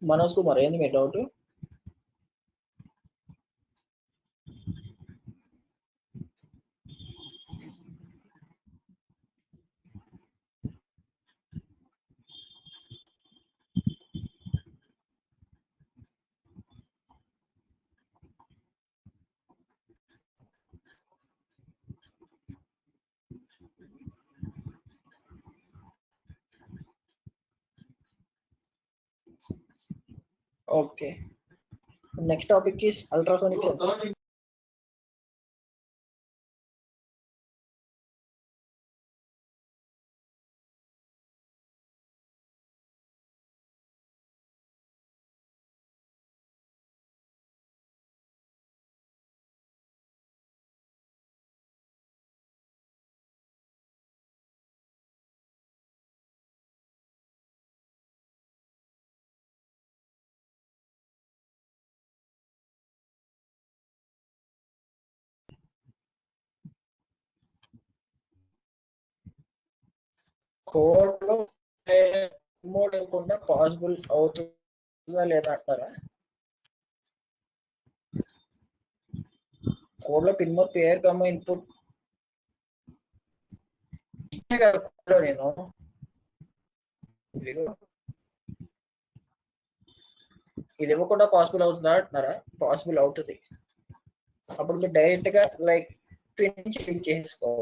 మనోజ్ కుమార్ ఏంది మీ doubt? Okay. Next topic is ultrasonic sensor. Code లో mode లేకుండా possible అవుతుందా లేదా అంటారా? కోడ్ లో పిన్ మోడ్ పేర్ కమ్మ ఇన్పుట్ ఇచ్చే కదా కోడ్ లో నేను ఇది ఇవ్వకుండా పాసిబుల్ అవుతుందా అంటున్నారా? పాసిబుల్ అవుతుంది. అప్పుడు మీరు డైరెక్ట్ గా లైక్ పిన్ చేంజ్ చేసుకో.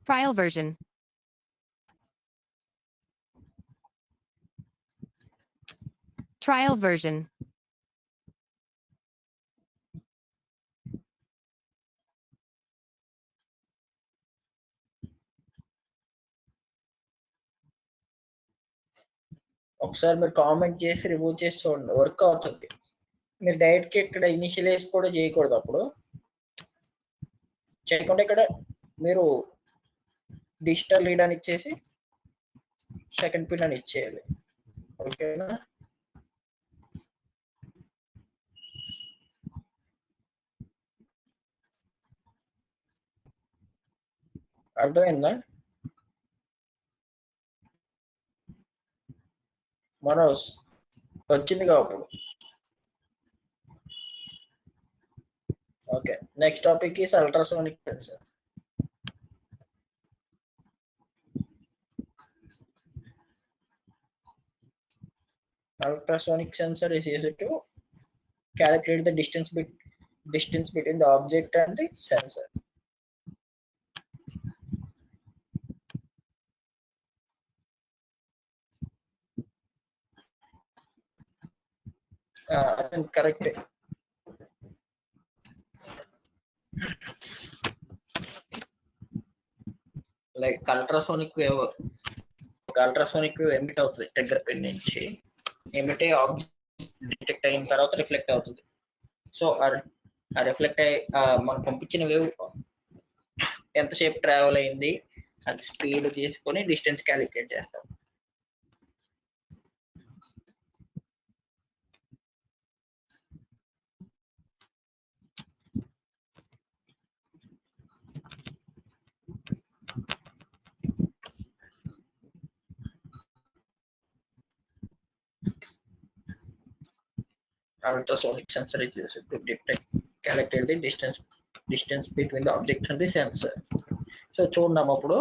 Trial version. Trial version. ఒకసారి మీరు కామెంట్ చేసి రిమూవ్ చేసి చూడండి, వర్క్ అవుతుంది. మీరు డైరెక్ట్ కి ఇక్కడ ఇనిషియలైజ్ కూడా చేయకూడదు. అప్పుడు చేయకుండా ఇక్కడ మీరు డిజిటల్ రీడ్ అని ఇచ్చేసి సెకండ్ పిన్ అని ఇచ్చేయాలి. ఓకేనా? అర్థమైందా మనోజ్? వచ్చిందిగా అప్పుడు. Okay, next topic is ultrasonic sensor. Ultrasonic sensor is used to calculate the distance between the object and the sensor. Correct. Like ultrasonic wave emit అవుతుంది ట్రిగ్గర్ పిన్ నుంచి. ఎమిట్ అయ్యి ఆబ్జెక్ట్ డిటెక్ట్ అయిన తర్వాత రిఫ్లెక్ట్ అవుతుంది. So ఆ reflect అయ్యి మనం పంపించిన వేవ్ ఎంతసేపు ట్రావెల్ అయింది అది స్పీడ్ తీసుకొని డిస్టెన్స్ క్యాలిక్యులేట్ చేస్తాం. Ultrasonic sensor is used to detect, calculate the distance between the object and the sensor. So చూద్దాం అప్పుడు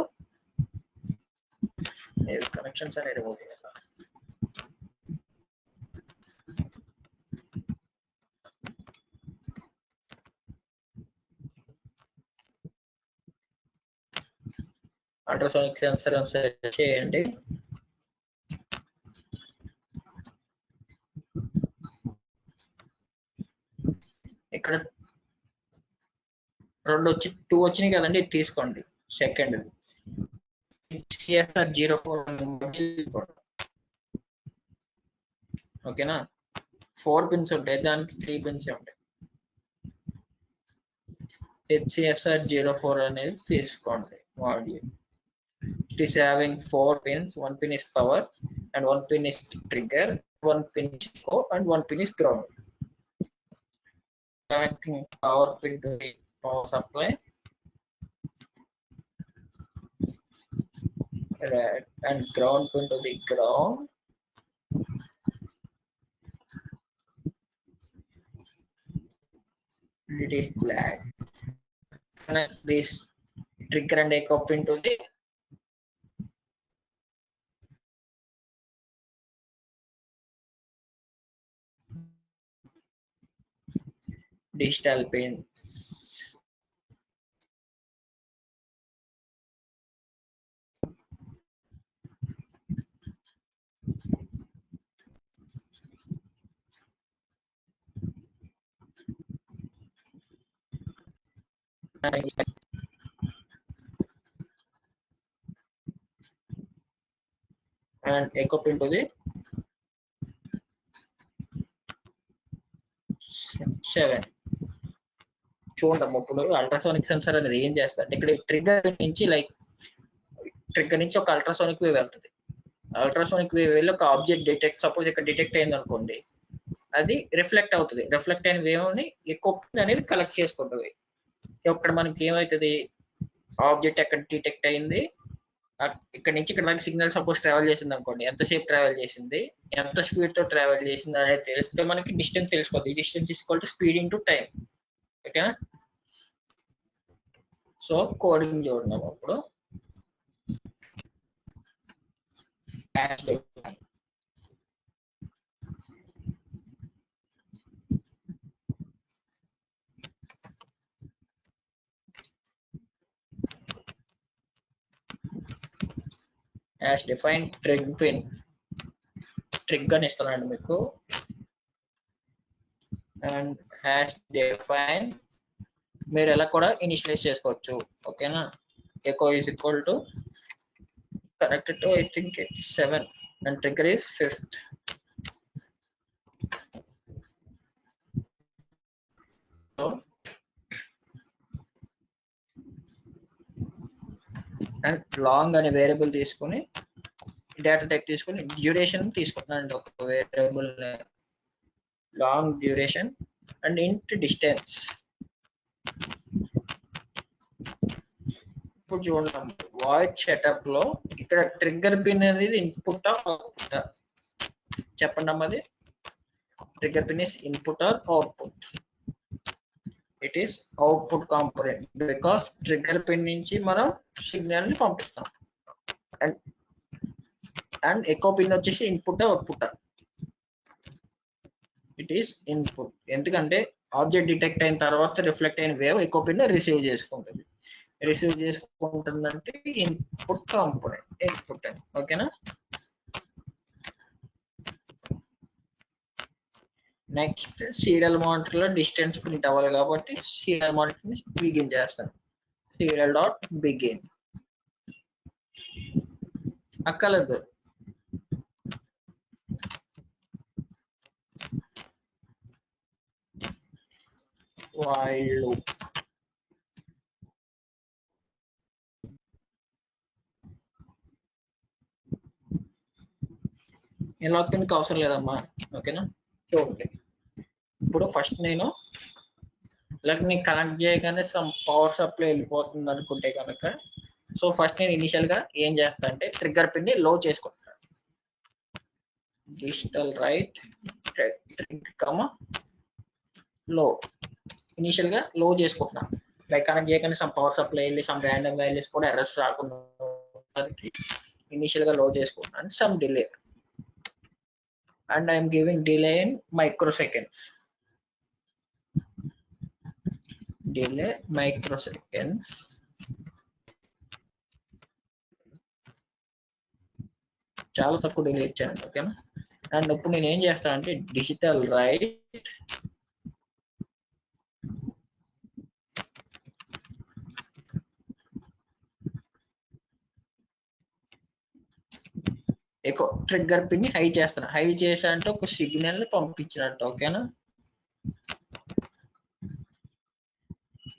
కనెక్షన్స్ అనేది రిమూవ్ చేయాలి. అల్ట్రాసోనిక్ సెన్సర్ సెర్చ్ చేయండి. ఇక్కడ 2 వచ్చినాయి కదండి, ఇది తీసుకోండి. సెకండ్ CSR 04 ఓకేనా? 4 పిన్స్ ఉంటాయి, దానికి 3 పిన్స్ ఉంటాయి. HCSR 04 అనేది తీసుకోండి module. It is having 4 pins. 1 pin is power and 1 pin is trigger, 1 pin is echo and 1 pin is ground. Connecting power pin to the power supply. red and ground pin to the ground. It is black. Connect this trigger and echo pin to the digital pins. And echo pin to the 7. చూడండి ఇప్పుడు ultrasonic sensor అనేది ఏం చేస్తుంది ఇక్కడ trigger నుంచి trigger నుంచి ఒక ultrasonic wave వెళ్తుంది. అల్ట్రాసోనిక్ వేవ్ వెళ్ళి ఒక ఆబ్జెక్ట్ డిటెక్ట్, సపోజ్ ఇక్కడ డిటెక్ట్ అయింది అనుకోండి, అది రిఫ్లెక్ట్ అవుతుంది. రిఫ్లెక్ట్ అయిన వేవ్ ని ఎక్కువ అనేది కలెక్ట్ చేసుకుంటుంది. ఇక్కడ మనకి ఏమవుతుంది, ఆబ్జెక్ట్ ఎక్కడ డిటెక్ట్ అయింది, ఇక్కడ నుంచి ఇక్కడ దాకా సిగ్నల్ సపోజ్ ట్రావెల్ చేసింది అనుకోండి, ఎంతసేపు ట్రావెల్ చేసింది, ఎంత స్పీడ్ తో ట్రావెల్ చేసింది అనేది తెలిస్తే మనకి డిస్టెన్స్ తెలిసిపోతుంది. Distance equal to speed into time. ఓకేనా? సో కోడింగ్ చూడడం అప్పుడు as define trig pin, ట్రిగ్ అని ఇస్తానండి మీకు, అండ్ హ్యాష్ డిఫైన్ మీరు ఎలా కూడా ఇనిషియలైజ్ చేసుకోవచ్చు. ఓకేనా? Echo is equal to connected to I think 7 and trigger is 5th. And long అనే వేరియబుల్ తీసుకుని డేటా టైప్ తీసుకుని డ్యూరేషన్ తీసుకుంటున్నాను ఒక variable long duration and int distance. ఇప్పుడు చూడండి వాయిడ్ సెటప్ లో ఇక్కడ ట్రిగ్గర్ పిన్ అనేది ఇన్పుట్ అవుట్పుట్ చెప్పండి అమ్మది. Trigger pin is input or output? It is output component because trigger pin నుంచి మనం సిగ్నల్ ని పంపిస్తాం. అండ్ ఎకో పిన్ వచ్చేసి input output. It is input ఎందుకంటే ఆబ్జెక్ట్ డిటెక్ట్ అయిన తర్వాత రిఫ్లెక్ట్ అయిన వేవ్ ఎకో పిన్ రిసీవ్ చేసుకుంటుంది. రిసీవ్ చేసుకుంటుందంటే ఇన్పుట్ కాంపోనెంట్ ఇన్పుట్ అని. ఓకేనా? నెక్స్ట్ సీరియల్ మానిటర్ లో డిస్టెన్స్ ప్రింట్ అవ్వాలి కాబట్టి సీరియల్ మానిటర్ ని బిగిన్ చేస్తాను. సీరియల్ డాట్ బిగిన్ అక్కర్లేదు, while loop. ఇలా కిందకి అవసరం లేదమ్మా. ఓకేనా? చూడండి ఇప్పుడు ఫస్ట్ నేను కనెక్ట్ చేయగానే సమ్ పవర్ సప్లై వెళ్ళిపోతుంది అనుకుంటే కనుక, సో ఫస్ట్ నేను ఇనిషియల్ గా ఏం చేస్తా అంటే ట్రిగ్గర్ పిన్ ని లో చేసుకుంటాను. డిజిటల్ రైట్ ట్రిగ్ లో ఇనిషియల్ గా లో చేసుకుంటున్నాను. కనెక్ట్ చేయగానే సమ్ పవర్ సప్లై వెళ్ళి సమ్ ర్యాండమ్ వాల్యూస్ కూడా ఎర్రర్స్ రాకుండా ఇనిషియల్ గా లో చేసుకుంటున్నాను. Some delay and I am giving delay in microseconds. Delay microseconds. చాలా తక్కువ డిలే ఇచ్చాను. ఓకేనా? అండ్ ఇప్పుడు నేను ఏం చేస్తాను అంటే డిజిటల్ రైట్ ఎక్కువ ట్రిగ్గర్ పిన్ ని హై చేస్తాను. హై చేసా అంటే ఒక సిగ్నల్ ని పంపించినట్టు. ఓకేనా?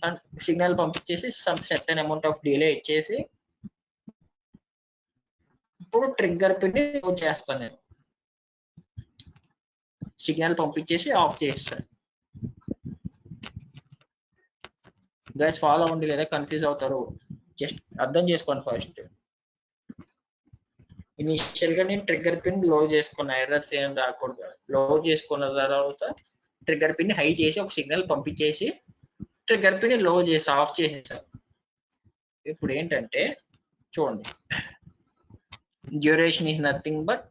అండ్ సిగ్నల్ పంపించేసి some certain amount of delay ఇచ్చేసి ఇప్పుడు ట్రిగ్గర్ పిన్ ని లో చేస్తాను. నేను సిగ్నల్ పంపించేసి ఆఫ్ చేస్తాను. గైస్ ఫాలో అవ్వండి లేదా కన్ఫ్యూజ్ అవుతారు. జస్ట్ అర్థం చేసుకోండి ఫస్ట్. ఇనిషియల్ గా నేను ట్రిగ్గర్ పిన్ లో చేసుకున్నా, ఎర్రర్స్ ఏం రాకూడదు. లో చేసుకున్న తర్వాత ట్రిగ్గర్ పిన్ హై చేసి ఒక సిగ్నల్ పంపించేసి ట్రిగ్గర్ పిన్ లో చేసి ఆఫ్ చేసేసాను. ఇప్పుడు ఏంటంటే చూడండి, duration is nothing but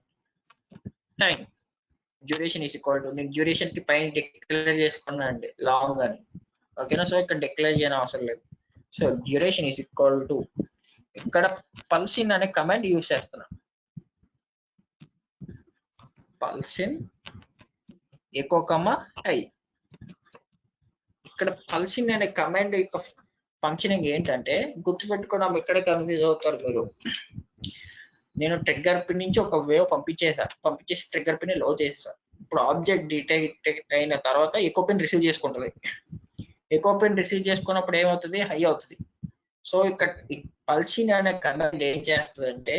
time. Duration is equal to, నేను డ్యూరేషన్ కి పైన డిక్లేర్ చేసుకున్నా అండి లాంగ్ అని, ఓకేనా. సో ఇక్కడ డిక్లేర్ చేయని అవసరం లేదు. So duration is equal to, ఇక్కడ పల్సిన్ అనే కమాండ్ యూజ్ చేస్తున్నాను. పల్సిన్ ఎకో కమా ఐ. ఇక్కడ పల్సిన్ అనే కమాండ్ యొక్క ఫంక్షనింగ్ ఏంటంటే, గుర్తుపెట్టుకోవడం ఇక్కడే కన్ఫ్యూజ్ అవుతారు మీరు. నేను ట్రిగ్గర్ పిన్ నుంచి ఒక వేవ్ పంపించేసి ట్రిగ్గర్ పిన్ లో చేసేసాను. ఇప్పుడు ఆబ్జెక్ట్ డిటెక్ట్ అయిన తర్వాత ఎకో పిన్ రిసీవ్ చేసుకుంటుంది. ఎకో పిన్ రిసీవ్ చేసుకున్నప్పుడు ఏమవుతుంది, హై అవుతుంది. సో ఇక్కడ పల్సిన్ అనే కమాండ్ ఏం చేస్తుందంటే,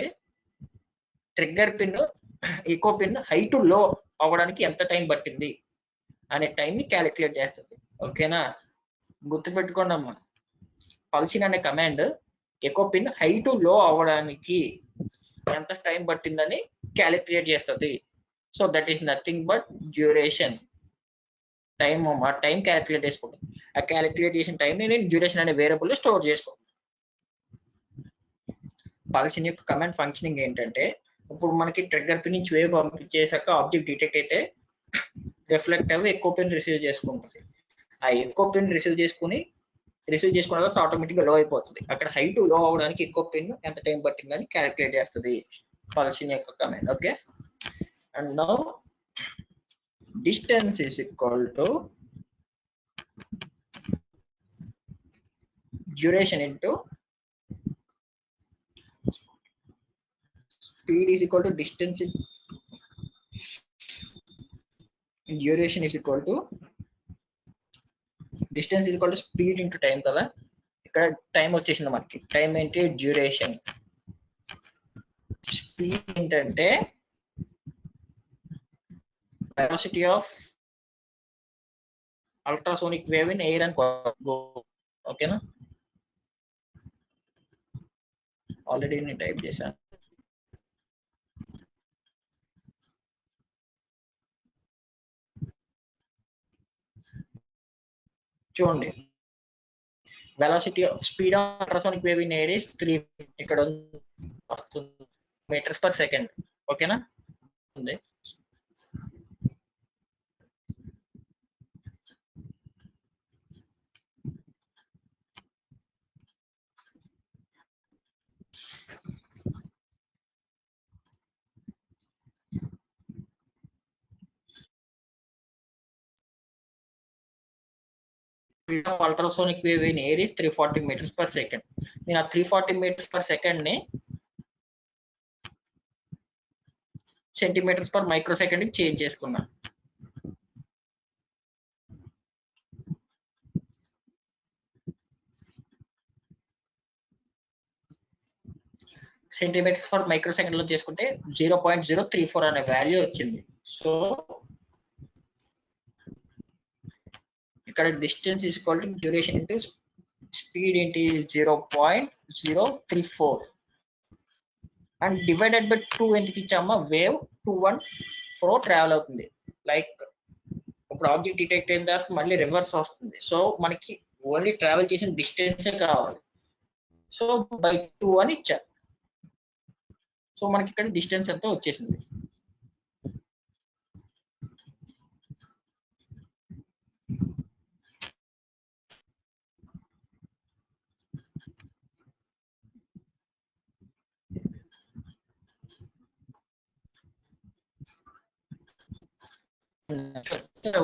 trigger pin echo pin high to low అవ్వడానికి ఎంత టైం పట్టింది అనే టైం ని క్యాలిక్యులేట్ చేస్తుంది, ఓకేనా. గుర్తుపెట్టుకోండి అమ్మా, పల్సిన్ అనే command echo pin high to low అవ్వడానికి ఎంత టైం పట్టిందని క్యాలిక్యులేట్ చేస్తుంది. So that is nothing but duration. Time అమ్మా, టైం క్యాలిక్యులేట్ చేసుకుంటాం. ఆ క్యాలిక్యులేట్ చేసిన టైం ని నేను డ్యూరేషన్ అనే వేరియబుల్ స్టోర్ చేసుకో. పల్సిన్ యొక్క కమాండ్ ఫంక్షనింగ్ ఏంటంటే, ఇప్పుడు మనకి ట్రిగ్గర్ పిన్ నుంచి వేవ్ పంపించేసాక ఆబ్జెక్ట్ డిటెక్ట్ అయితే రిఫ్లెక్ట్ అవి ఎకో పిన్ రిసీవ్ చేసుకుంటుంది. ఆ ఎకో పిన్ రిసీవ్ చేసుకున్న తర్వాత ఆటోమేటిక్ గా లో అయిపోతుంది. అక్కడ హై టు లో అవడానికి ఎకో పిన్ ఎంత టైం పట్టిందని క్యాలిక్యులేట్ చేస్తుంది పల్సిన్ యొక్క command, okay. And now distance is equal to duration into speed is equal to distance in duration is equal to distance is equal to speed into time కదా. ఇక్కడ time వచ్చేసింది మనకి. Time ఏంటి, duration. Speed ఏంటంటే velocity of ultrasonic wave in air and ఓకేనా. Already నేను type చేశాను. చూడండి, velocity speed of ultrasonic wave in air is 3, ఇక్కడ వస్తుంది మీటర్స్ పర్ సెకండ్, ఓకేనా. ఉంది speed of ultrasonic wave in air is 340 meters per second. నేను ఆ 340 meters per second ని సెంటీమీటర్స్ పర్ మైక్రో సెకండ్ కి చేంజ్ చేసుకున్నా. సెంటీమీటర్స్ పర్ మైక్రో సెకండ్ లో చేసుకుంటే 0.034 అనే వాల్యూ వచ్చింది. సో ఇక్కడ distance is equal to duration into speed ఏంటి 0.034 అండ్ డివైడెడ్ బై 2 ఎందుకు ఇచ్చామా, వేవ్ 214 ట్రావెల్ అవుతుంది. లైక్ ఇప్పుడు ఆబ్జెక్ట్ డిటెక్ట్ అయిన తర్వాత మళ్ళీ రివర్స్ వస్తుంది. సో మనకి ఓన్లీ ట్రావెల్ చేసిన డిస్టెన్స్ కావాలి. సో బై 2 అని ఇచ్చారు. సో మనకి ఇక్కడ డిస్టెన్స్ అంతా వచ్చేసింది.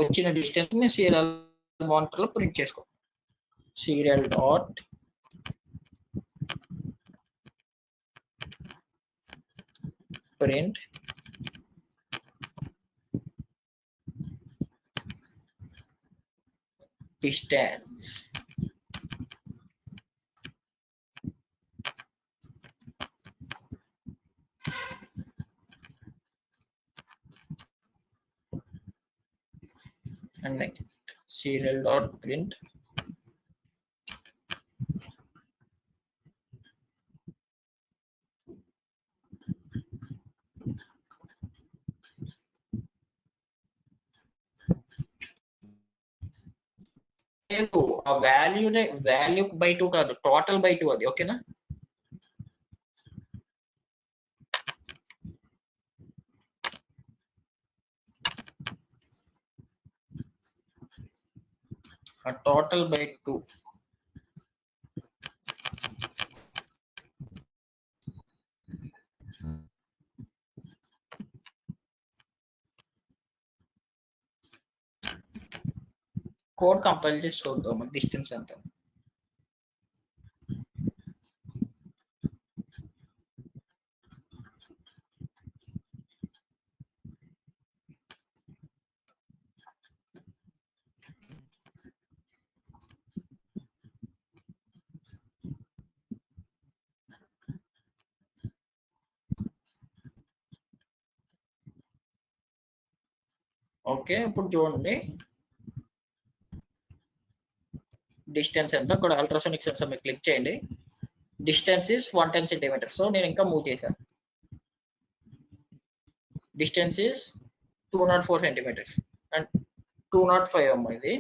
వచ్చిన డిస్టెన్స్ ని సీరియల్ మానిటర్ లో ప్రింట్ చేసుకో. Serial dot print distance. and next serial dot print లేదు, ఆ వాల్యూ బై 2 కాదు, టోటల్ బై 2 అది. ఓకేనా? ఆ టోటల్ బై 2. కోడ్ కంపైల్ చేసి చూద్దాం డిస్టెన్స్ ఎంత. ఓకే, ఇప్పుడు చూడండి డిస్టెన్స్ ఎంత. ఇక్కడ అల్ట్రాసోనిక్ సెన్సార్ మీద క్లిక్ చేయండి. Distance is 110 centimetres. సో నేను ఇంకా మూవ్ చేశాను. డిస్టెన్స్ ఇస్ 204 సెంటీమీటర్స్ అండ్ 205 అమ్మ ఇది.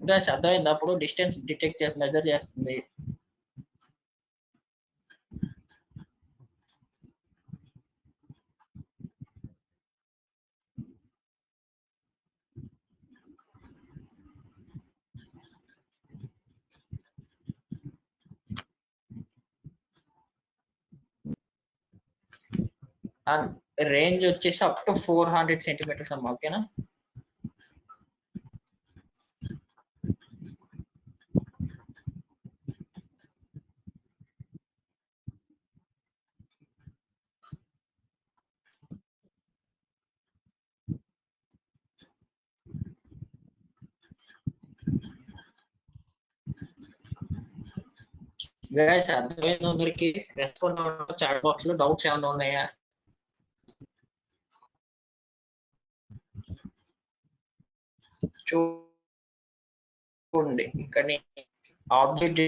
ఇంకా అర్థమైంది. అప్పుడు డిస్టెన్స్ డిటెక్ట్ చేసి మెజర్ చేస్తుంది. రేంజ్ వచ్చేసి అప్ టు 400 సెంటీమీటర్స్ అమ్మా. ఓకేనా? గైస్ అర్థమైంది అందరికి? రెస్పాండ్ అవ్వండి చాట్ బాక్స్ లో. డౌట్స్ ఏమైనా ఉన్నాయా? చూడండి ఇక్కడ ఆబ్జెక్ట్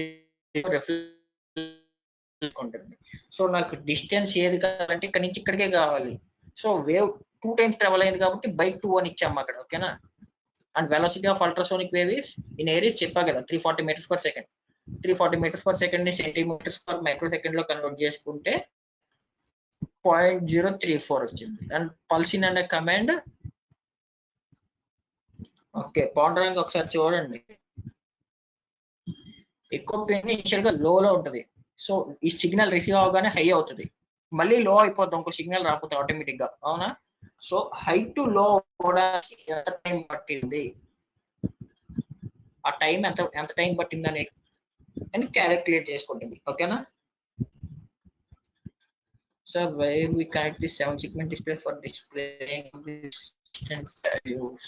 ఉంటుంది. సో నాకు డిస్టెన్స్ ఏది కావాలంటే ఇక్కడ నుంచి ఇక్కడికే కావాలి. సో వేవ్ 2 టైమ్స్ ట్రావెల్ అయింది కాబట్టి బై 2 అని ఇచ్చాము అక్కడ. ఓకేనా? And velocity of ultrasonic wave is in air is చెప్పా కదా 340 metres per second. 340 metres per second ని సెంటీమీటర్స్ పర్ మైక్రో సెకండ్ లో కన్వర్ట్ చేసుకుంటే 0.034 వచ్చింది. అండ్ పల్సిన్ అనే కమాండ్. ఓకే, పాండరంగ్ ఒకసారి చూడండి. ఎక్కువ పిన్ ఇనిషియల్ గా లో ఉంటది. సో ఈ సిగ్నల్ రిసీవ్ అవగానే హై అవుతుంది, మళ్ళీ లో అయిపోద్ది ఇంకో సిగ్నల్ రాకపోతే ఆటోమేటిక్ గా. అవునా? సో హై టు లో అవడానికి ఎంత టైం పట్టింది, ఆ టైం ఎంత టైం పట్టింది అని క్యాలిక్యులేట్ చేసుకుంటుంది. ఓకేనా? So where we connect this 7 segment display for displaying this distance values.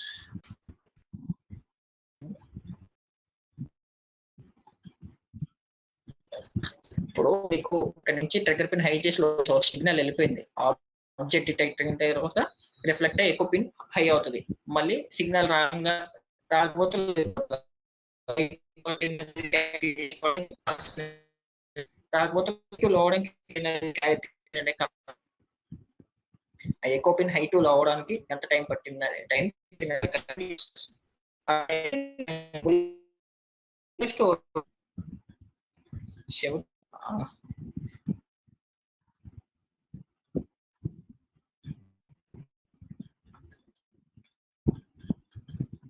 ఇప్పుడు మీకు ఇక్కడ నుంచి ట్రిగ్గర్ పిన్ హై చేసి సిగ్నల్ వెళ్ళిపోయింది. ఆబ్జెక్ట్ డిటెక్ట్ అయిన తర్వాత రిఫ్లెక్ట్ అయ్యి ఎక్కువ పిన్ హై అవుతుంది, మళ్ళీ సిగ్నల్ రాకపోతే లో అవడానికి ఎక్కువ పిన్ హై టు లో అవడానికి ఎంత టైం పట్టింది అనే టైం స్టోర్.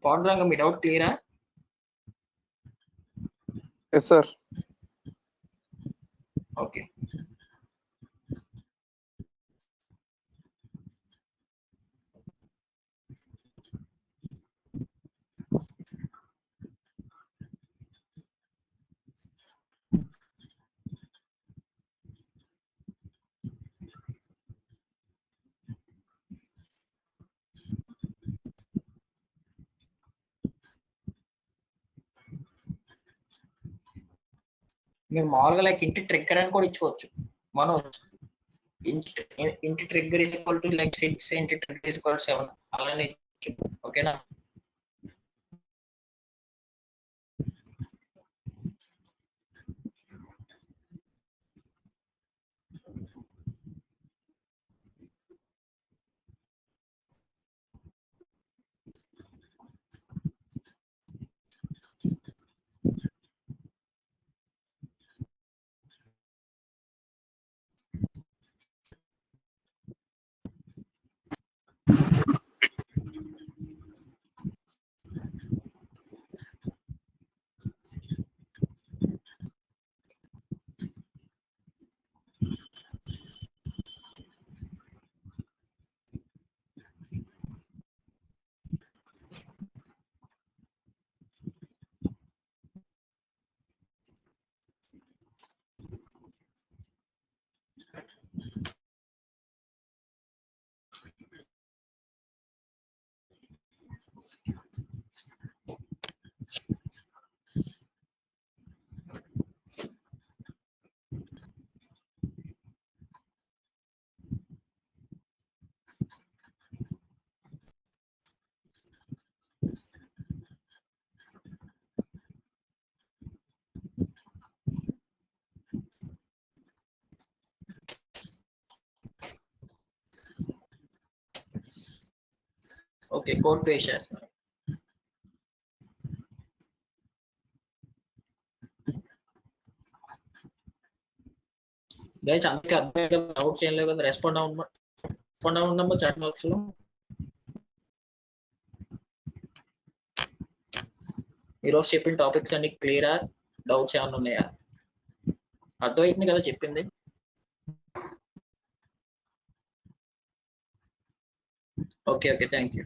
పాండురంగ మీ డౌట్ క్లియరా? Yes sir. ఓకే. మీరు మామూలుగా లైక్ ఇంటి ట్రిగ్గర్ అని కూడా ఇచ్చుకోవచ్చు. Manoj int trigger is equal to like 6 int trigger is equal to 7 అలానే ఓకేనా. ఓకే కోడ్ పేస్ట్ చేస్తాను. గైస్ అందరికీ అర్థం డౌట్స్ ఏం లేవు కదా, రెస్పాండ్ అవ్వడం చాట్ బాక్స్ లో. ఈరోజు చెప్పిన టాపిక్స్ అన్ని క్లియరా, డౌట్స్ ఏమైనా ఉన్నాయా? అర్థమవుతుంది కదా చెప్పింది? Okay okay thank you.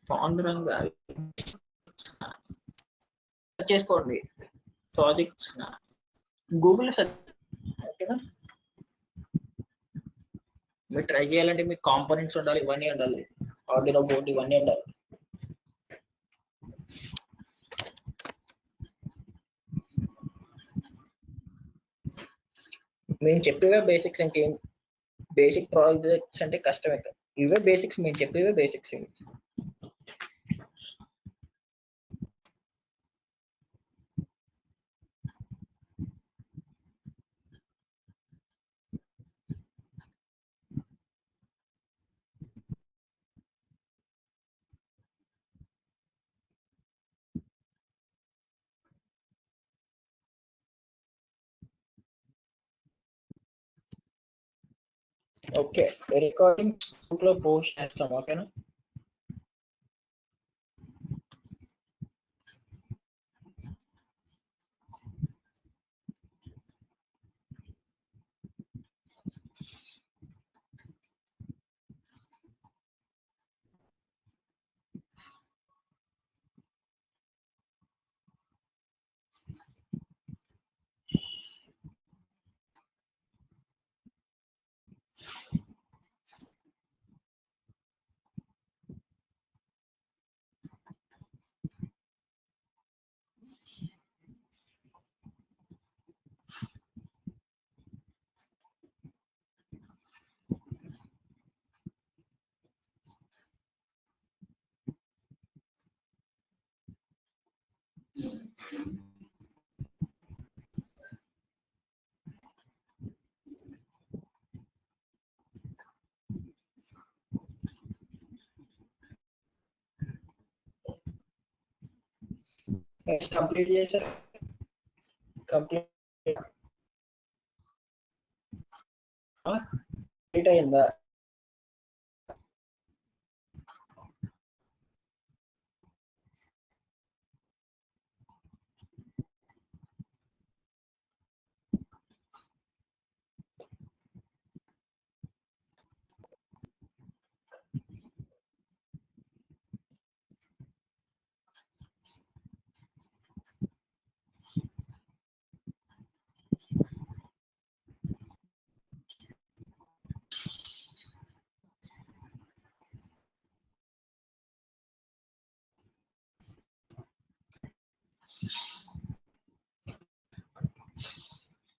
Panduranga చేసుకోండి ప్రాజెక్ట్స్ గూగుల్ ఓకేనా. మీరు ట్రై చేయాలంటే మీకు కాంపోనెంట్స్ ఉండాలి, ఇవన్నీ ఉండాలి, ఆర్డినో బోర్డు ఇవన్నీ ఉండాలి. మేము చెప్పేవే బేసిక్స్, ఇంకేం బేసిక్ ప్రాజెక్ట్స్ అంటే కష్టమే. ఇవే బేసిక్స్, మేము చెప్పేవే బేసిక్స్ ఇవి. ఓకే రికార్డింగ్ లో పోస్ట్ చేస్తాం ఓకేనా. కంప్లీట్ చేశారు. కంప్లీట్ అయిందా?